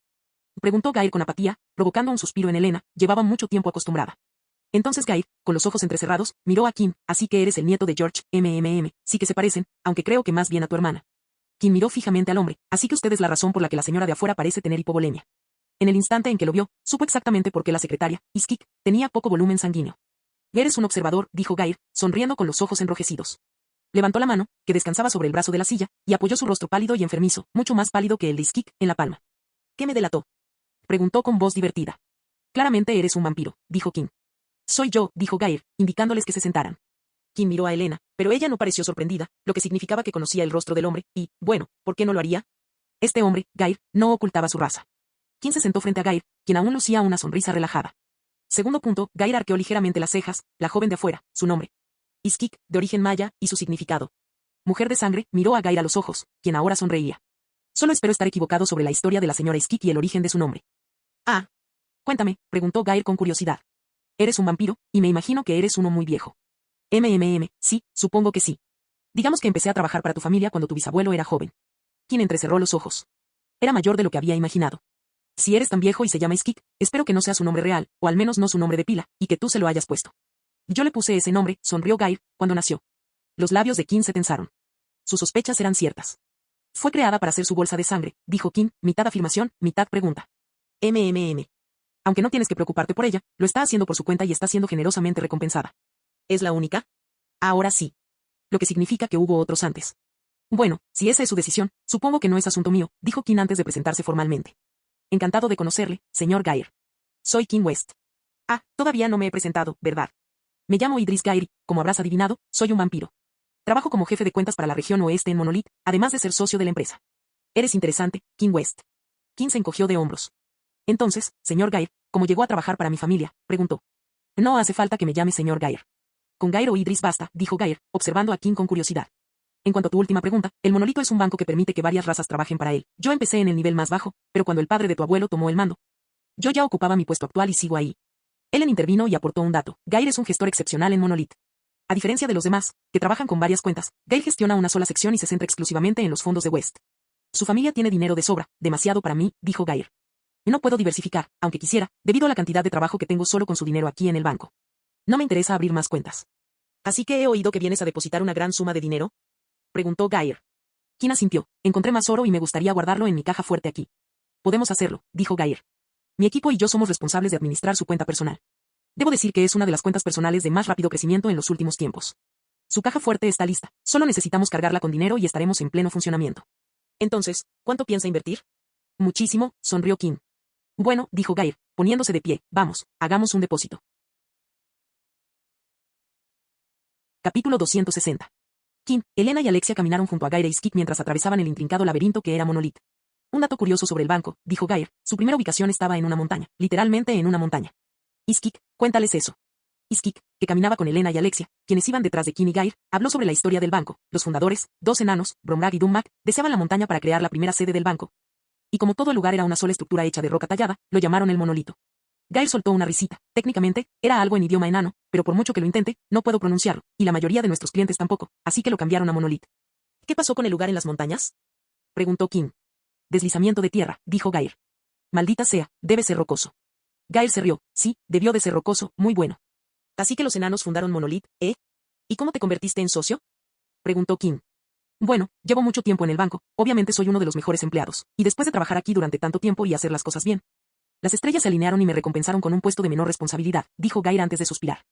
preguntó Gair con apatía, provocando un suspiro en Elena, llevaba mucho tiempo acostumbrada. Entonces Gair, con los ojos entrecerrados, miró a Kim, así que eres el nieto de George, sí que se parecen, aunque creo que más bien a tu hermana. Kim miró fijamente al hombre, así que usted es la razón por la que la señora de afuera parece tener hipovolemia. En el instante en que lo vio, supo exactamente por qué la secretaria, Iskik, tenía poco volumen sanguíneo. Eres un observador, dijo Gair, sonriendo con los ojos enrojecidos. Levantó la mano, que descansaba sobre el brazo de la silla, y apoyó su rostro pálido y enfermizo, mucho más pálido que el de Iskik, en la palma. ¿Qué me delató?, preguntó con voz divertida. Claramente eres un vampiro, dijo Kim. Soy yo, dijo Gair, indicándoles que se sentaran. Kim miró a Elena, pero ella no pareció sorprendida, lo que significaba que conocía el rostro del hombre, y, bueno, ¿por qué no lo haría? Este hombre, Gair, no ocultaba su raza. Kim se sentó frente a Gair, quien aún lucía una sonrisa relajada. Segundo punto, Gair arqueó ligeramente las cejas, la joven de afuera, su nombre. Iskik, de origen maya, y su significado. Mujer de sangre, miró a Gair a los ojos, quien ahora sonreía. Solo espero estar equivocado sobre la historia de la señora Iskik y el origen de su nombre. Ah. Cuéntame, preguntó Gair con curiosidad. Eres un vampiro, y me imagino que eres uno muy viejo. Sí, supongo que sí. Digamos que empecé a trabajar para tu familia cuando tu bisabuelo era joven. Quien entrecerró los ojos. Era mayor de lo que había imaginado. Si eres tan viejo y se llama Skik, espero que no sea su nombre real, o al menos no su nombre de pila, y que tú se lo hayas puesto. Yo le puse ese nombre, sonrió Gair, cuando nació. Los labios de Kin se tensaron. Sus sospechas eran ciertas. Fue creada para ser su bolsa de sangre, dijo Kin, mitad afirmación, mitad pregunta. Aunque no tienes que preocuparte por ella, lo está haciendo por su cuenta y está siendo generosamente recompensada. ¿Es la única? Ahora sí. Lo que significa que hubo otros antes. Bueno, si esa es su decisión, supongo que no es asunto mío, dijo Kin antes de presentarse formalmente. Encantado de conocerle, señor Gair. Soy Kin West. Ah, todavía no me he presentado, ¿verdad? Me llamo Idris Gair y, como habrás adivinado, soy un vampiro. Trabajo como jefe de cuentas para la región oeste en Monolith, además de ser socio de la empresa. Eres interesante, Kin West. Kin se encogió de hombros. Entonces, señor Gair, ¿cómo llegó a trabajar para mi familia?, preguntó. No hace falta que me llame señor Gair. Con Gair o Idris basta, dijo Gair, observando a Kin con curiosidad. En cuanto a tu última pregunta, el monolito es un banco que permite que varias razas trabajen para él. Yo empecé en el nivel más bajo, pero cuando el padre de tu abuelo tomó el mando, yo ya ocupaba mi puesto actual y sigo ahí. Ellen intervino y aportó un dato. Gair es un gestor excepcional en Monolith. A diferencia de los demás, que trabajan con varias cuentas, Gair gestiona una sola sección y se centra exclusivamente en los fondos de West. Su familia tiene dinero de sobra, demasiado para mí, dijo Gair. No puedo diversificar, aunque quisiera, debido a la cantidad de trabajo que tengo solo con su dinero aquí en el banco. No me interesa abrir más cuentas. ¿Así que he oído que vienes a depositar una gran suma de dinero?, preguntó Gair. Kin asintió. Encontré más oro y me gustaría guardarlo en mi caja fuerte aquí. Podemos hacerlo, dijo Gair. Mi equipo y yo somos responsables de administrar su cuenta personal. Debo decir que es una de las cuentas personales de más rápido crecimiento en los últimos tiempos. Su caja fuerte está lista, solo necesitamos cargarla con dinero y estaremos en pleno funcionamiento. Entonces, ¿cuánto piensa invertir? Muchísimo, sonrió Kin. Bueno, dijo Gair, poniéndose de pie, vamos, hagamos un depósito. Capítulo 260. Kin, Elena y Alexia caminaron junto a Gair y Skik mientras atravesaban el intrincado laberinto que era Monolith. Un dato curioso sobre el banco, dijo Gair, su primera ubicación estaba en una montaña, literalmente en una montaña. Skik, cuéntales eso. Skik, que caminaba con Elena y Alexia, quienes iban detrás de Kin y Gair, habló sobre la historia del banco. Los fundadores, dos enanos, Bromrag y Dummak, deseaban la montaña para crear la primera sede del banco. Y como todo el lugar era una sola estructura hecha de roca tallada, lo llamaron el monolito. Gair soltó una risita. Técnicamente, era algo en idioma enano, pero por mucho que lo intente, no puedo pronunciarlo, y la mayoría de nuestros clientes tampoco, así que lo cambiaron a Monolith. ¿Qué pasó con el lugar en las montañas?, preguntó Kin. Deslizamiento de tierra, dijo Gair. Maldita sea, debe ser rocoso. Gair se rió. Sí, debió de ser rocoso, muy bueno. Así que los enanos fundaron Monolith, ¿eh? ¿Y cómo te convertiste en socio?, preguntó Kin. Bueno, llevo mucho tiempo en el banco, obviamente soy uno de los mejores empleados, y después de trabajar aquí durante tanto tiempo y hacer las cosas bien, las estrellas se alinearon y me recompensaron con un puesto de menor responsabilidad, dijo Gair antes de suspirar.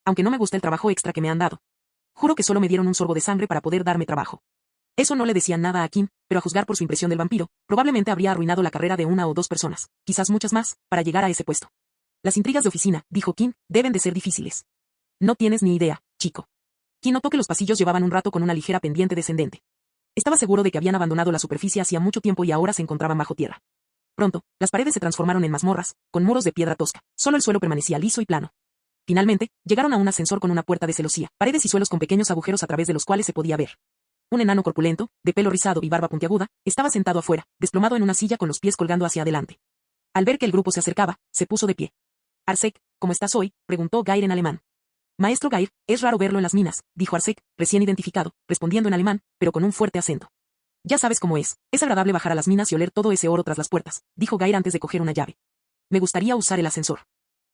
Aunque no me gusta el trabajo extra que me han dado. Juro que solo me dieron un sorbo de sangre para poder darme trabajo. Eso no le decían nada a Kim, pero a juzgar por su impresión del vampiro, probablemente habría arruinado la carrera de una o dos personas, quizás muchas más, para llegar a ese puesto. Las intrigas de oficina, dijo Kim, deben de ser difíciles. No tienes ni idea, chico. Kim notó que los pasillos llevaban un rato con una ligera pendiente descendente. Estaba seguro de que habían abandonado la superficie hacía mucho tiempo y ahora se encontraban bajo tierra. Pronto, las paredes se transformaron en mazmorras, con muros de piedra tosca. Solo el suelo permanecía liso y plano. Finalmente, llegaron a un ascensor con una puerta de celosía, paredes y suelos con pequeños agujeros a través de los cuales se podía ver. Un enano corpulento, de pelo rizado y barba puntiaguda, estaba sentado afuera, desplomado en una silla con los pies colgando hacia adelante. Al ver que el grupo se acercaba, se puso de pie. Arsek, ¿cómo estás hoy?, preguntó Gair en alemán. Maestro Gair, es raro verlo en las minas, dijo Arsek, recién identificado, respondiendo en alemán, pero con un fuerte acento. Ya sabes cómo es agradable bajar a las minas y oler todo ese oro tras las puertas, dijo Gair antes de coger una llave. Me gustaría usar el ascensor.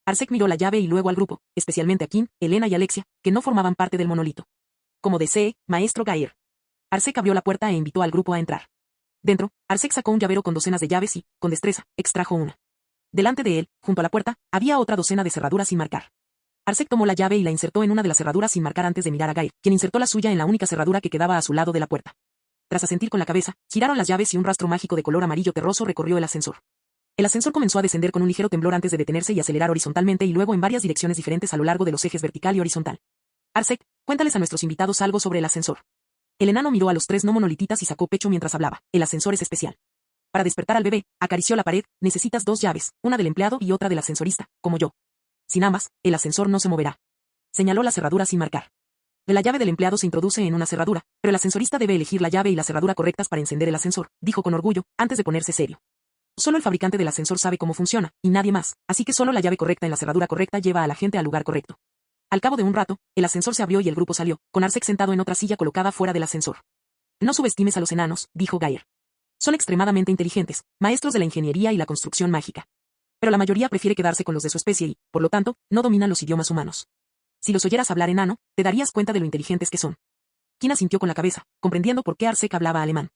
Arsek miró la llave y luego al grupo, especialmente a Kim, Elena y Alexia, que no formaban parte del monolito. Como desee, maestro Gair. Arsek abrió la puerta e invitó al grupo a entrar. Dentro, Arsek sacó un llavero con docenas de llaves y, con destreza, extrajo una. Delante de él, junto a la puerta, había otra docena de cerraduras sin marcar. Arsek tomó la llave y la insertó en una de las cerraduras sin marcar antes de mirar a Gair, quien insertó la suya en la única cerradura que quedaba a su lado de la puerta. Tras asentir con la cabeza, giraron las llaves y un rastro mágico de color amarillo terroso recorrió el ascensor. El ascensor comenzó a descender con un ligero temblor antes de detenerse y acelerar horizontalmente y luego en varias direcciones diferentes a lo largo de los ejes vertical y horizontal. Arsek, cuéntales a nuestros invitados algo sobre el ascensor. El enano miró a los tres no monolititas y sacó pecho mientras hablaba. El ascensor es especial. Para despertar al bebé, acarició la pared, necesitas dos llaves, una del empleado y otra del ascensorista, como yo. Sin ambas, el ascensor no se moverá. Señaló la cerradura sin marcar. La llave del empleado se introduce en una cerradura, pero el ascensorista debe elegir la llave y la cerradura correctas para encender el ascensor, dijo con orgullo, antes de ponerse serio. Solo el fabricante del ascensor sabe cómo funciona, y nadie más, así que solo la llave correcta en la cerradura correcta lleva a la gente al lugar correcto. Al cabo de un rato, el ascensor se abrió y el grupo salió, con Arsec sentado en otra silla colocada fuera del ascensor. No subestimes a los enanos, dijo Gair. Son extremadamente inteligentes, maestros de la ingeniería y la construcción mágica. Pero la mayoría prefiere quedarse con los de su especie y, por lo tanto, no dominan los idiomas humanos. Si los oyeras hablar enano, te darías cuenta de lo inteligentes que son. Quinn asintió con la cabeza, comprendiendo por qué Arsec hablaba alemán.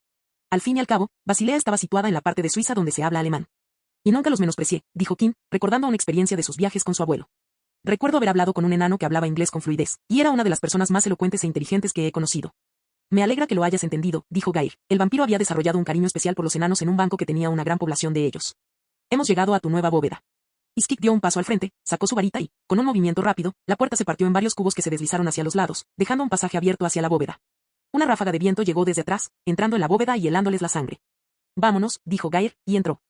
Al fin y al cabo, Basilea estaba situada en la parte de Suiza donde se habla alemán. Y nunca los menosprecié, dijo Quinn, recordando una experiencia de sus viajes con su abuelo. Recuerdo haber hablado con un enano que hablaba inglés con fluidez, y era una de las personas más elocuentes e inteligentes que he conocido. Me alegra que lo hayas entendido, dijo Gair. El vampiro había desarrollado un cariño especial por los enanos en un banco que tenía una gran población de ellos. Hemos llegado a tu nueva bóveda. Iskik dio un paso al frente, sacó su varita y, con un movimiento rápido, la puerta se partió en varios cubos que se deslizaron hacia los lados, dejando un pasaje abierto hacia la bóveda. Una ráfaga de viento llegó desde atrás, entrando en la bóveda y helándoles la sangre. Vámonos, dijo Gair, y entró.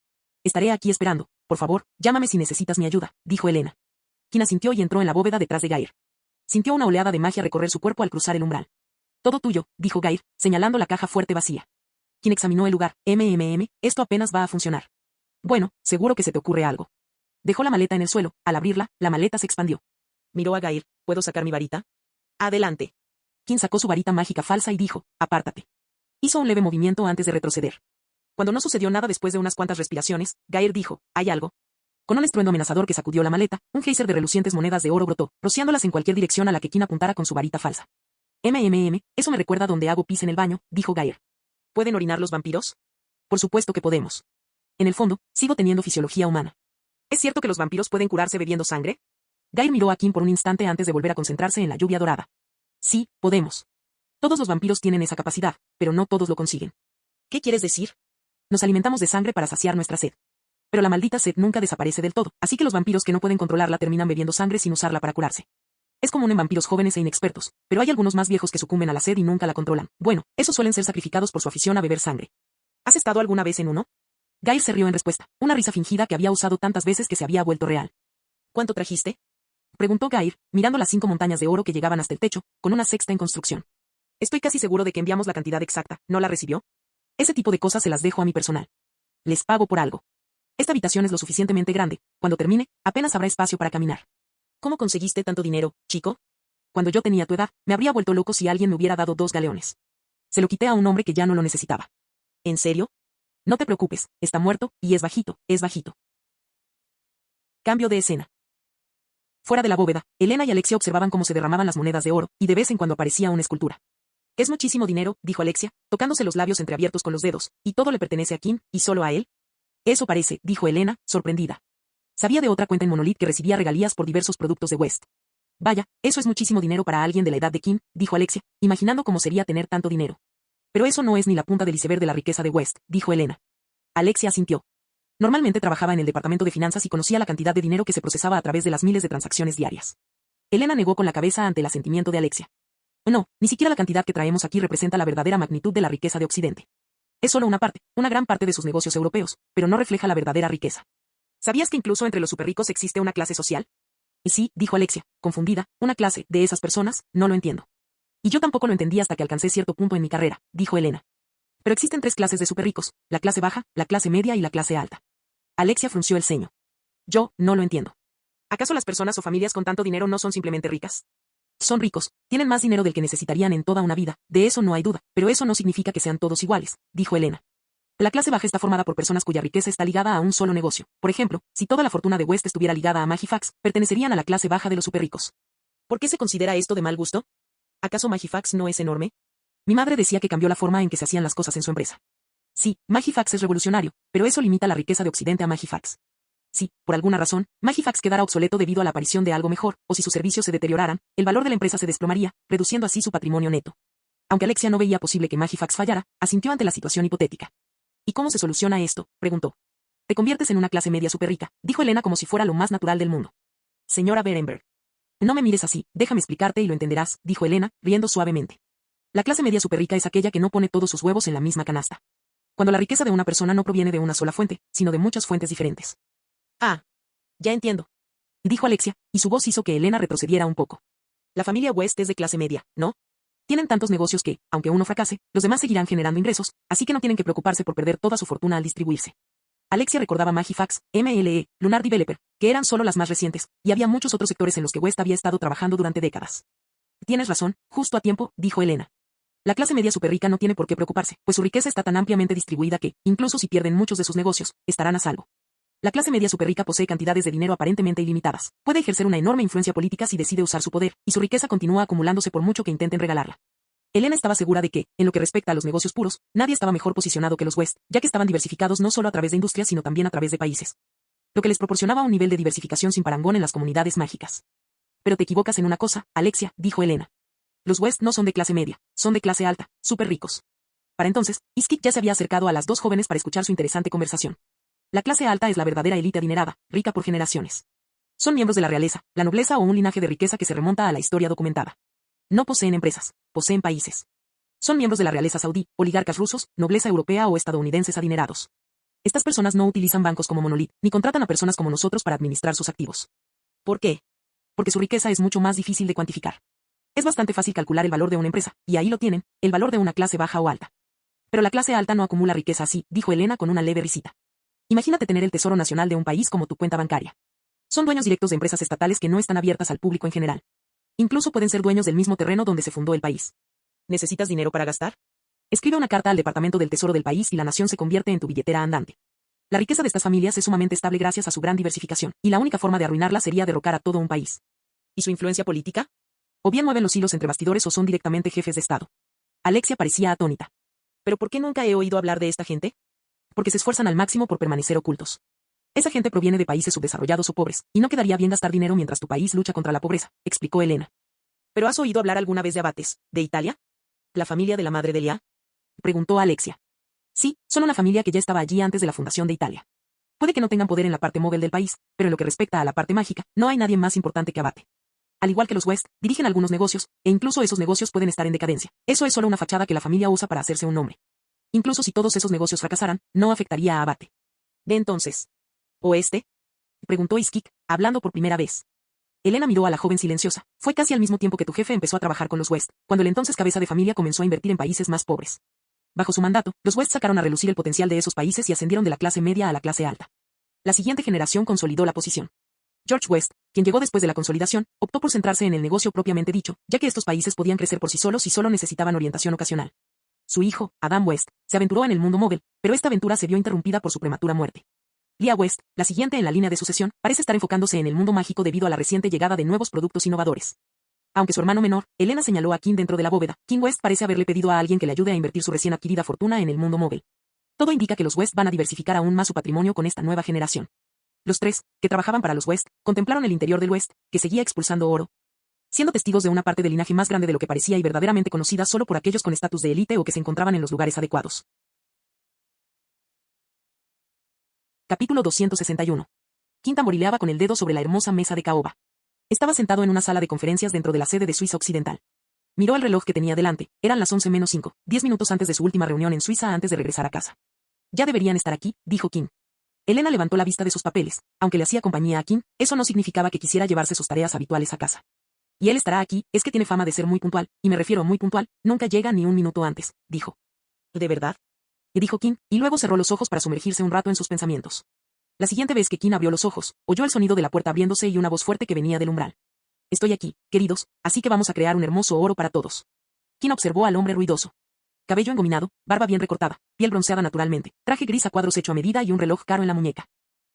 Estaré aquí esperando. Por favor, llámame si necesitas mi ayuda, dijo Elena. Quinn asintió y entró en la bóveda detrás de Gair. Sintió una oleada de magia recorrer su cuerpo al cruzar el umbral. Todo tuyo, dijo Gair, señalando la caja fuerte vacía. Quinn examinó el lugar. Esto apenas va a funcionar. Bueno, seguro que se te ocurre algo. Dejó la maleta en el suelo. Al abrirla, la maleta se expandió. Miró a Gair. ¿Puedo sacar mi varita? Adelante. Quinn sacó su varita mágica falsa y dijo, apártate. Hizo un leve movimiento antes de retroceder. Cuando no sucedió nada después de unas cuantas respiraciones, Gair dijo, ¿hay algo? Con un estruendo amenazador que sacudió la maleta, un geyser de relucientes monedas de oro brotó, rociándolas en cualquier dirección a la que Quinn apuntara con su varita falsa. Eso me recuerda donde hago pis en el baño, dijo Gair. ¿Pueden orinar los vampiros? Por supuesto que podemos. En el fondo, sigo teniendo fisiología humana. ¿Es cierto que los vampiros pueden curarse bebiendo sangre? Gair miró a Quinn por un instante antes de volver a concentrarse en la lluvia dorada. Sí, podemos. Todos los vampiros tienen esa capacidad, pero no todos lo consiguen. ¿Qué quieres decir? Nos alimentamos de sangre para saciar nuestra sed. Pero la maldita sed nunca desaparece del todo, así que los vampiros que no pueden controlarla terminan bebiendo sangre sin usarla para curarse. Es común en vampiros jóvenes e inexpertos, pero hay algunos más viejos que sucumben a la sed y nunca la controlan. Bueno, esos suelen ser sacrificados por su afición a beber sangre. ¿Has estado alguna vez en uno? Gair se rió en respuesta, una risa fingida que había usado tantas veces que se había vuelto real. ¿Cuánto trajiste? Preguntó Gair, mirando las 5 montañas de oro que llegaban hasta el techo, con una sexta en construcción. Estoy casi seguro de que enviamos la cantidad exacta, ¿no la recibió? Ese tipo de cosas se las dejo a mi personal. Les pago por algo. Esta habitación es lo suficientemente grande, cuando termine, apenas habrá espacio para caminar. ¿Cómo conseguiste tanto dinero, chico? Cuando yo tenía tu edad, me habría vuelto loco si alguien me hubiera dado 2 galeones. Se lo quité a un hombre que ya no lo necesitaba. ¿En serio? No te preocupes, está muerto, y es bajito, es bajito. Cambio de escena. Fuera de la bóveda, Elena y Alexia observaban cómo se derramaban las monedas de oro, y de vez en cuando aparecía una escultura. Es muchísimo dinero, dijo Alexia, tocándose los labios entreabiertos con los dedos, y todo le pertenece a Quinn, y solo a él. Eso parece, dijo Elena, sorprendida. Sabía de otra cuenta en Monolith que recibía regalías por diversos productos de West. Vaya, eso es muchísimo dinero para alguien de la edad de Quinn, dijo Alexia, imaginando cómo sería tener tanto dinero. Pero eso no es ni la punta del iceberg de la riqueza de West, dijo Elena. Alexia asintió. Normalmente trabajaba en el departamento de finanzas y conocía la cantidad de dinero que se procesaba a través de las miles de transacciones diarias. Elena negó con la cabeza ante el asentimiento de Alexia. No, ni siquiera la cantidad que traemos aquí representa la verdadera magnitud de la riqueza de Occidente. Es solo una parte, una gran parte de sus negocios europeos, pero no refleja la verdadera riqueza. ¿Sabías que incluso entre los superricos existe una clase social? Sí, dijo Alexia, confundida, una clase, de esas personas, no lo entiendo. Y yo tampoco lo entendí hasta que alcancé cierto punto en mi carrera, dijo Elena. Pero existen 3 clases de superricos, la clase baja, la clase media y la clase alta. Alexia frunció el ceño. Yo, no lo entiendo. ¿Acaso las personas o familias con tanto dinero no son simplemente ricas? Son ricos, tienen más dinero del que necesitarían en toda una vida, de eso no hay duda, pero eso no significa que sean todos iguales, dijo Elena. La clase baja está formada por personas cuya riqueza está ligada a un solo negocio. Por ejemplo, si toda la fortuna de West estuviera ligada a Magifax, pertenecerían a la clase baja de los superricos. ¿Por qué se considera esto de mal gusto? ¿Acaso Magifax no es enorme? Mi madre decía que cambió la forma en que se hacían las cosas en su empresa. Sí, Magifax es revolucionario, pero eso limita la riqueza de Occidente a Magifax. Si, por alguna razón, Magifax quedara obsoleto debido a la aparición de algo mejor, o si sus servicios se deterioraran, el valor de la empresa se desplomaría, reduciendo así su patrimonio neto. Aunque Alexia no veía posible que Magifax fallara, asintió ante la situación hipotética. ¿Y cómo se soluciona esto?, preguntó. Te conviertes en una clase media súper rica, dijo Elena como si fuera lo más natural del mundo. Señora Berenberg. No me mires así, déjame explicarte y lo entenderás, dijo Elena, riendo suavemente. La clase media súper rica es aquella que no pone todos sus huevos en la misma canasta. Cuando la riqueza de una persona no proviene de una sola fuente, sino de muchas fuentes diferentes. Ah. Ya entiendo. Dijo Alexia, y su voz hizo que Elena retrocediera un poco. La familia West es de clase media, ¿no? Tienen tantos negocios que, aunque uno fracase, los demás seguirán generando ingresos, así que no tienen que preocuparse por perder toda su fortuna al distribuirse. Alexia recordaba Magifax, MLE, Lunar Developer, que eran solo las más recientes, y había muchos otros sectores en los que West había estado trabajando durante décadas. Tienes razón, justo a tiempo, dijo Elena. La clase media superrica no tiene por qué preocuparse, pues su riqueza está tan ampliamente distribuida que, incluso si pierden muchos de sus negocios, estarán a salvo. La clase media superrica posee cantidades de dinero aparentemente ilimitadas, puede ejercer una enorme influencia política si decide usar su poder, y su riqueza continúa acumulándose por mucho que intenten regalarla. Elena estaba segura de que, en lo que respecta a los negocios puros, nadie estaba mejor posicionado que los West, ya que estaban diversificados no solo a través de industrias sino también a través de países. Lo que les proporcionaba un nivel de diversificación sin parangón en las comunidades mágicas. Pero te equivocas en una cosa, Alexia, dijo Elena. Los West no son de clase media, son de clase alta, súper ricos. Para entonces, Iskik ya se había acercado a las dos jóvenes para escuchar su interesante conversación. La clase alta es la verdadera élite adinerada, rica por generaciones. Son miembros de la realeza, la nobleza o un linaje de riqueza que se remonta a la historia documentada. No poseen empresas, poseen países. Son miembros de la realeza saudí, oligarcas rusos, nobleza europea o estadounidenses adinerados. Estas personas no utilizan bancos como Monolith, ni contratan a personas como nosotros para administrar sus activos. ¿Por qué? Porque su riqueza es mucho más difícil de cuantificar. Es bastante fácil calcular el valor de una empresa, y ahí lo tienen, el valor de una clase baja o alta. Pero la clase alta no acumula riqueza así, dijo Elena con una leve risita. Imagínate tener el tesoro nacional de un país como tu cuenta bancaria. Son dueños directos de empresas estatales que no están abiertas al público en general. Incluso pueden ser dueños del mismo terreno donde se fundó el país. ¿Necesitas dinero para gastar? Escribe una carta al Departamento del Tesoro del país y la nación se convierte en tu billetera andante. La riqueza de estas familias es sumamente estable gracias a su gran diversificación, y la única forma de arruinarla sería derrocar a todo un país. ¿Y su influencia política? O bien mueven los hilos entre bastidores o son directamente jefes de Estado. Alexia parecía atónita. ¿Pero por qué nunca he oído hablar de esta gente? Porque se esfuerzan al máximo por permanecer ocultos. Esa gente proviene de países subdesarrollados o pobres, y no quedaría bien gastar dinero mientras tu país lucha contra la pobreza, explicó Elena. ¿Pero has oído hablar alguna vez de Abates, de Italia? ¿La familia de la madre de Elia? Preguntó Alexia. Sí, son una familia que ya estaba allí antes de la fundación de Italia. Puede que no tengan poder en la parte móvil del país, pero en lo que respecta a la parte mágica, no hay nadie más importante que Abate. Al igual que los West, dirigen algunos negocios, e incluso esos negocios pueden estar en decadencia. Eso es solo una fachada que la familia usa para hacerse un nombre. Incluso si todos esos negocios fracasaran, no afectaría a Abate. ¿De entonces? ¿O este? Preguntó Iskik, hablando por primera vez. Elena miró a la joven silenciosa. Fue casi al mismo tiempo que tu jefe empezó a trabajar con los West, cuando el entonces cabeza de familia comenzó a invertir en países más pobres. Bajo su mandato, los West sacaron a relucir el potencial de esos países y ascendieron de la clase media a la clase alta. La siguiente generación consolidó la posición. George West, quien llegó después de la consolidación, optó por centrarse en el negocio propiamente dicho, ya que estos países podían crecer por sí solos y solo necesitaban orientación ocasional. Su hijo, Adam West, se aventuró en el mundo móvil, pero esta aventura se vio interrumpida por su prematura muerte. Leah West, la siguiente en la línea de sucesión, parece estar enfocándose en el mundo mágico debido a la reciente llegada de nuevos productos innovadores. Aunque su hermano menor, Elena señaló a Kim dentro de la bóveda, Kim West parece haberle pedido a alguien que le ayude a invertir su recién adquirida fortuna en el mundo móvil. Todo indica que los West van a diversificar aún más su patrimonio con esta nueva generación. Los tres, que trabajaban para los West, contemplaron el interior del West, que seguía expulsando oro, siendo testigos de una parte del linaje más grande de lo que parecía y verdaderamente conocida solo por aquellos con estatus de élite o que se encontraban en los lugares adecuados. Capítulo 261. Kim tamborileaba con el dedo sobre la hermosa mesa de caoba. Estaba sentado en una sala de conferencias dentro de la sede de Suiza Occidental. Miró el reloj que tenía delante, eran las 11 menos 5, 10 minutos antes de su última reunión en Suiza antes de regresar a casa. Ya deberían estar aquí, dijo Kim. Elena levantó la vista de sus papeles, aunque le hacía compañía a Kim, eso no significaba que quisiera llevarse sus tareas habituales a casa. Y él estará aquí, es que tiene fama de ser muy puntual, y me refiero a muy puntual, nunca llega ni un minuto antes, dijo. ¿De verdad? Dijo Kim, y luego cerró los ojos para sumergirse un rato en sus pensamientos. La siguiente vez que Kim abrió los ojos, oyó el sonido de la puerta abriéndose y una voz fuerte que venía del umbral. Estoy aquí, queridos, así que vamos a crear un hermoso oro para todos. Kim observó al hombre ruidoso. Cabello engominado, barba bien recortada, piel bronceada naturalmente, traje gris a cuadros hecho a medida y un reloj caro en la muñeca.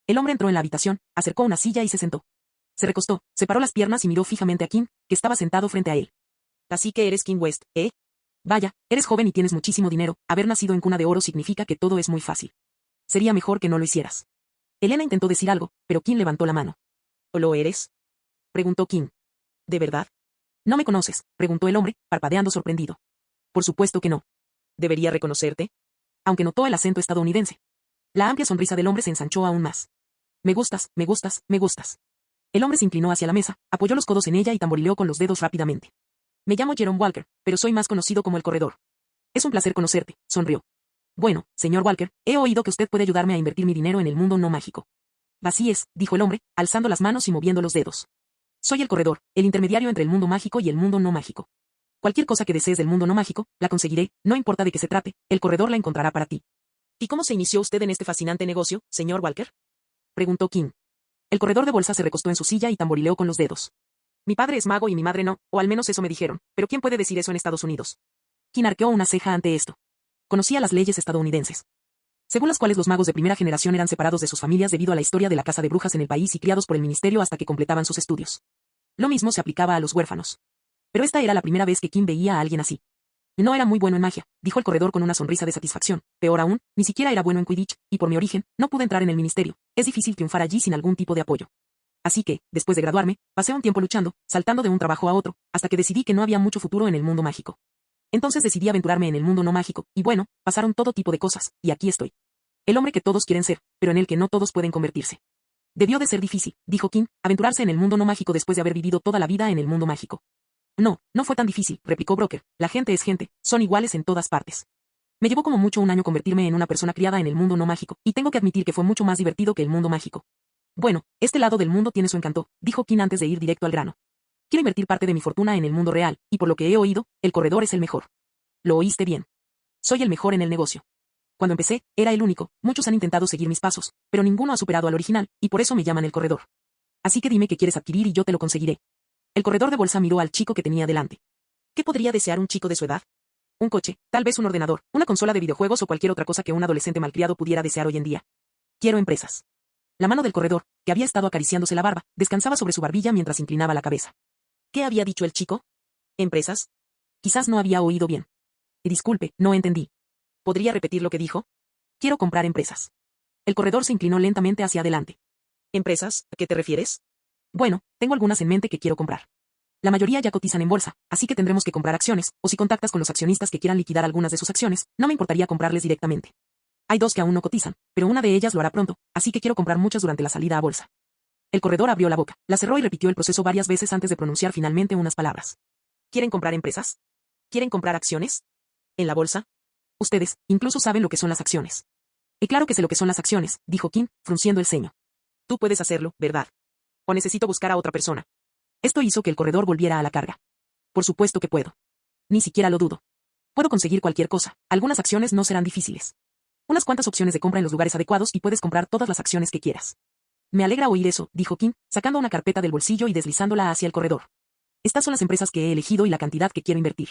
El hombre entró en la habitación, acercó una silla y se sentó. Se recostó, separó las piernas y miró fijamente a Kim, que estaba sentado frente a él. Así que eres Kim West, ¿eh? Vaya, eres joven y tienes muchísimo dinero, haber nacido en cuna de oro significa que todo es muy fácil. Sería mejor que no lo hicieras. Elena intentó decir algo, pero Kim levantó la mano. ¿O lo eres? Preguntó Kim. ¿De verdad? ¿No me conoces?, preguntó el hombre, parpadeando sorprendido. Por supuesto que no. ¿Debería reconocerte? Aunque notó el acento estadounidense. La amplia sonrisa del hombre se ensanchó aún más. Me gustas, me gustas, me gustas. El hombre se inclinó hacia la mesa, apoyó los codos en ella y tamborileó con los dedos rápidamente. Me llamo Jerome Walker, pero soy más conocido como el corredor. Es un placer conocerte, sonrió. Bueno, señor Walker, he oído que usted puede ayudarme a invertir mi dinero en el mundo no mágico. Así es, dijo el hombre, alzando las manos y moviendo los dedos. Soy el corredor, el intermediario entre el mundo mágico y el mundo no mágico. Cualquier cosa que desees del mundo no mágico, la conseguiré, no importa de qué se trate, el corredor la encontrará para ti. ¿Y cómo se inició usted en este fascinante negocio, señor Walker? Preguntó Kim. El corredor de bolsa se recostó en su silla y tamborileó con los dedos. Mi padre es mago y mi madre no, o al menos eso me dijeron, pero ¿quién puede decir eso en Estados Unidos? Kim arqueó una ceja ante esto. Conocía las leyes estadounidenses, según las cuales los magos de primera generación eran separados de sus familias debido a la historia de la casa de brujas en el país y criados por el ministerio hasta que completaban sus estudios. Lo mismo se aplicaba a los huérfanos. Pero esta era la primera vez que Kim veía a alguien así. No era muy bueno en magia, dijo el corredor con una sonrisa de satisfacción. Peor aún, ni siquiera era bueno en Quidditch, y por mi origen, no pude entrar en el ministerio. Es difícil triunfar allí sin algún tipo de apoyo. Así que, después de graduarme, pasé un tiempo luchando, saltando de un trabajo a otro, hasta que decidí que no había mucho futuro en el mundo mágico. Entonces decidí aventurarme en el mundo no mágico, y bueno, pasaron todo tipo de cosas, y aquí estoy. El hombre que todos quieren ser, pero en el que no todos pueden convertirse. Debió de ser difícil, dijo Kim, aventurarse en el mundo no mágico después de haber vivido toda la vida en el mundo mágico. No, no fue tan difícil, replicó Broker. La gente es gente, son iguales en todas partes. Me llevó como mucho un año convertirme en una persona criada en el mundo no mágico, y tengo que admitir que fue mucho más divertido que el mundo mágico. Bueno, este lado del mundo tiene su encanto, dijo Kim antes de ir directo al grano. Quiero invertir parte de mi fortuna en el mundo real, y por lo que he oído, el corredor es el mejor. Lo oíste bien. Soy el mejor en el negocio. Cuando empecé, era el único, muchos han intentado seguir mis pasos, pero ninguno ha superado al original, y por eso me llaman el corredor. Así que dime qué quieres adquirir y yo te lo conseguiré. El corredor de bolsa miró al chico que tenía delante. ¿Qué podría desear un chico de su edad? Un coche, tal vez un ordenador, una consola de videojuegos o cualquier otra cosa que un adolescente malcriado pudiera desear hoy en día. Quiero empresas. La mano del corredor, que había estado acariciándose la barba, descansaba sobre su barbilla mientras inclinaba la cabeza. ¿Qué había dicho el chico? ¿Empresas? Quizás no había oído bien. Disculpe, no entendí. ¿Podría repetir lo que dijo? Quiero comprar empresas. El corredor se inclinó lentamente hacia adelante. ¿Empresas? ¿A qué te refieres? Bueno, tengo algunas en mente que quiero comprar. La mayoría ya cotizan en bolsa, así que tendremos que comprar acciones, o si contactas con los accionistas que quieran liquidar algunas de sus acciones, no me importaría comprarles directamente. Hay dos que aún no cotizan, pero una de ellas lo hará pronto, así que quiero comprar muchas durante la salida a bolsa. El corredor abrió la boca, la cerró y repitió el proceso varias veces antes de pronunciar finalmente unas palabras. ¿Quieren comprar empresas? ¿Quieren comprar acciones? ¿En la bolsa? Ustedes, incluso saben lo que son las acciones. Y claro que sé lo que son las acciones, dijo Kim, frunciendo el ceño. Tú puedes hacerlo, ¿verdad? ¿O necesito buscar a otra persona? Esto hizo que el corredor volviera a la carga. Por supuesto que puedo. Ni siquiera lo dudo. Puedo conseguir cualquier cosa, algunas acciones no serán difíciles. Unas cuantas opciones de compra en los lugares adecuados y puedes comprar todas las acciones que quieras. Me alegra oír eso, dijo Kim, sacando una carpeta del bolsillo y deslizándola hacia el corredor. Estas son las empresas que he elegido y la cantidad que quiero invertir.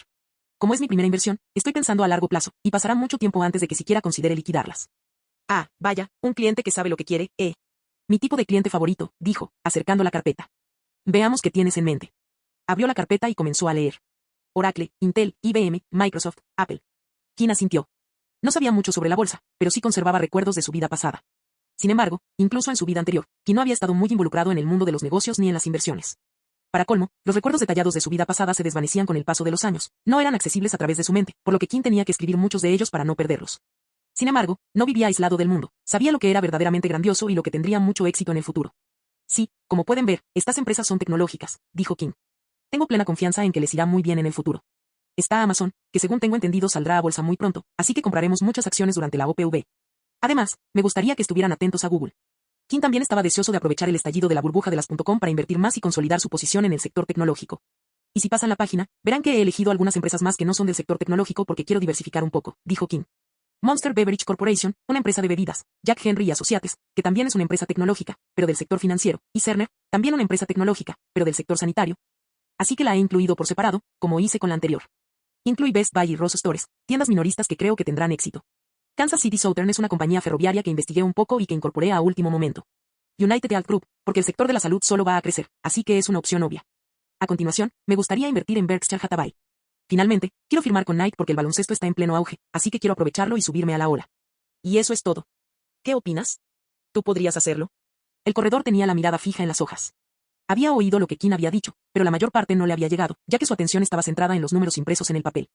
Como es mi primera inversión, estoy pensando a largo plazo, y pasará mucho tiempo antes de que siquiera considere liquidarlas. Ah, vaya, un cliente que sabe lo que quiere, Mi tipo de cliente favorito, dijo, acercando la carpeta. Veamos qué tienes en mente. Abrió la carpeta y comenzó a leer. Oracle, Intel, IBM, Microsoft, Apple. Kim asintió. No sabía mucho sobre la bolsa, pero sí conservaba recuerdos de su vida pasada. Sin embargo, incluso en su vida anterior, Kim no había estado muy involucrado en el mundo de los negocios ni en las inversiones. Para colmo, los recuerdos detallados de su vida pasada se desvanecían con el paso de los años, no eran accesibles a través de su mente, por lo que Kim tenía que escribir muchos de ellos para no perderlos. Sin embargo, no vivía aislado del mundo, sabía lo que era verdaderamente grandioso y lo que tendría mucho éxito en el futuro. Sí, como pueden ver, estas empresas son tecnológicas, dijo Kim. Tengo plena confianza en que les irá muy bien en el futuro. Está Amazon, que según tengo entendido saldrá a bolsa muy pronto, así que compraremos muchas acciones durante la OPV. Además, me gustaría que estuvieran atentos a Google. Kim también estaba deseoso de aprovechar el estallido de la burbuja de las .com para invertir más y consolidar su posición en el sector tecnológico. Y si pasan la página, verán que he elegido algunas empresas más que no son del sector tecnológico porque quiero diversificar un poco, dijo Kim. Monster Beverage Corporation, una empresa de bebidas, Jack Henry y Associates, que también es una empresa tecnológica, pero del sector financiero, y Cerner, también una empresa tecnológica, pero del sector sanitario. Así que la he incluido por separado, como hice con la anterior. Incluí Best Buy y Ross Stores, tiendas minoristas que creo que tendrán éxito. Kansas City Southern es una compañía ferroviaria que investigué un poco y que incorporé a último momento. United Health Group, porque el sector de la salud solo va a crecer, así que es una opción obvia. A continuación, me gustaría invertir en Berkshire Hathaway. Finalmente, quiero firmar con Nike porque el baloncesto está en pleno auge, así que quiero aprovecharlo y subirme a la ola. Y eso es todo. ¿Qué opinas? ¿Tú podrías hacerlo? El corredor tenía la mirada fija en las hojas. Había oído lo que Kim había dicho, pero la mayor parte no le había llegado, ya que su atención estaba centrada en los números impresos en el papel.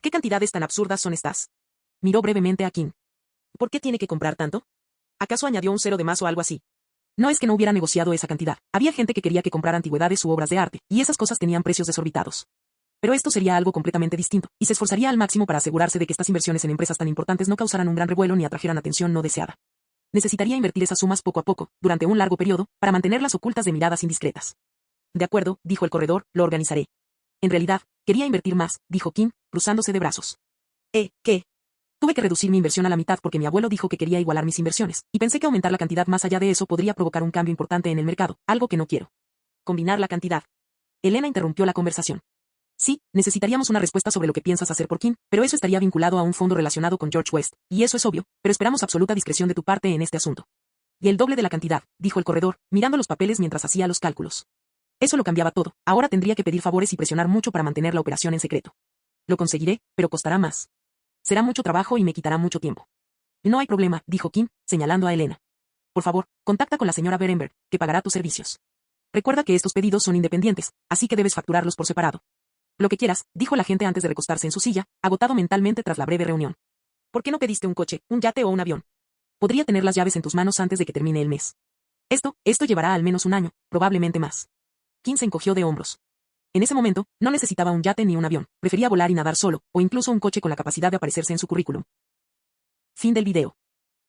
¿Qué cantidades tan absurdas son estas? Miró brevemente a Kim. ¿Por qué tiene que comprar tanto? ¿Acaso añadió un cero de más o algo así? No es que no hubiera negociado esa cantidad. Había gente que quería que comprara antigüedades u obras de arte, y esas cosas tenían precios desorbitados. Pero esto sería algo completamente distinto, y se esforzaría al máximo para asegurarse de que estas inversiones en empresas tan importantes no causaran un gran revuelo ni atrajeran atención no deseada. Necesitaría invertir esas sumas poco a poco, durante un largo periodo, para mantenerlas ocultas de miradas indiscretas. De acuerdo, dijo el corredor, lo organizaré. En realidad, quería invertir más, dijo Kim, cruzándose de brazos. ¿Qué? Tuve que reducir mi inversión a la mitad porque mi abuelo dijo que quería igualar mis inversiones, y pensé que aumentar la cantidad más allá de eso podría provocar un cambio importante en el mercado, algo que no quiero. Combinar la cantidad. Elena interrumpió la conversación. Sí, necesitaríamos una respuesta sobre lo que piensas hacer por Kim, pero eso estaría vinculado a un fondo relacionado con George West, y eso es obvio, pero esperamos absoluta discreción de tu parte en este asunto. Y el doble de la cantidad, dijo el corredor, mirando los papeles mientras hacía los cálculos. Eso lo cambiaba todo, ahora tendría que pedir favores y presionar mucho para mantener la operación en secreto. Lo conseguiré, pero costará más. Será mucho trabajo y me quitará mucho tiempo. No hay problema, dijo Kim, señalando a Elena. Por favor, contacta con la señora Berenberg, que pagará tus servicios. Recuerda que estos pedidos son independientes, así que debes facturarlos por separado. Lo que quieras, dijo el agente antes de recostarse en su silla, agotado mentalmente tras la breve reunión. ¿Por qué no pediste un coche, un yate o un avión? Podría tener las llaves en tus manos antes de que termine el mes. Esto llevará al menos un año, probablemente más. Kim se encogió de hombros. En ese momento, no necesitaba un yate ni un avión, prefería volar y nadar solo, o incluso un coche con la capacidad de aparecerse en su currículum. Fin del video.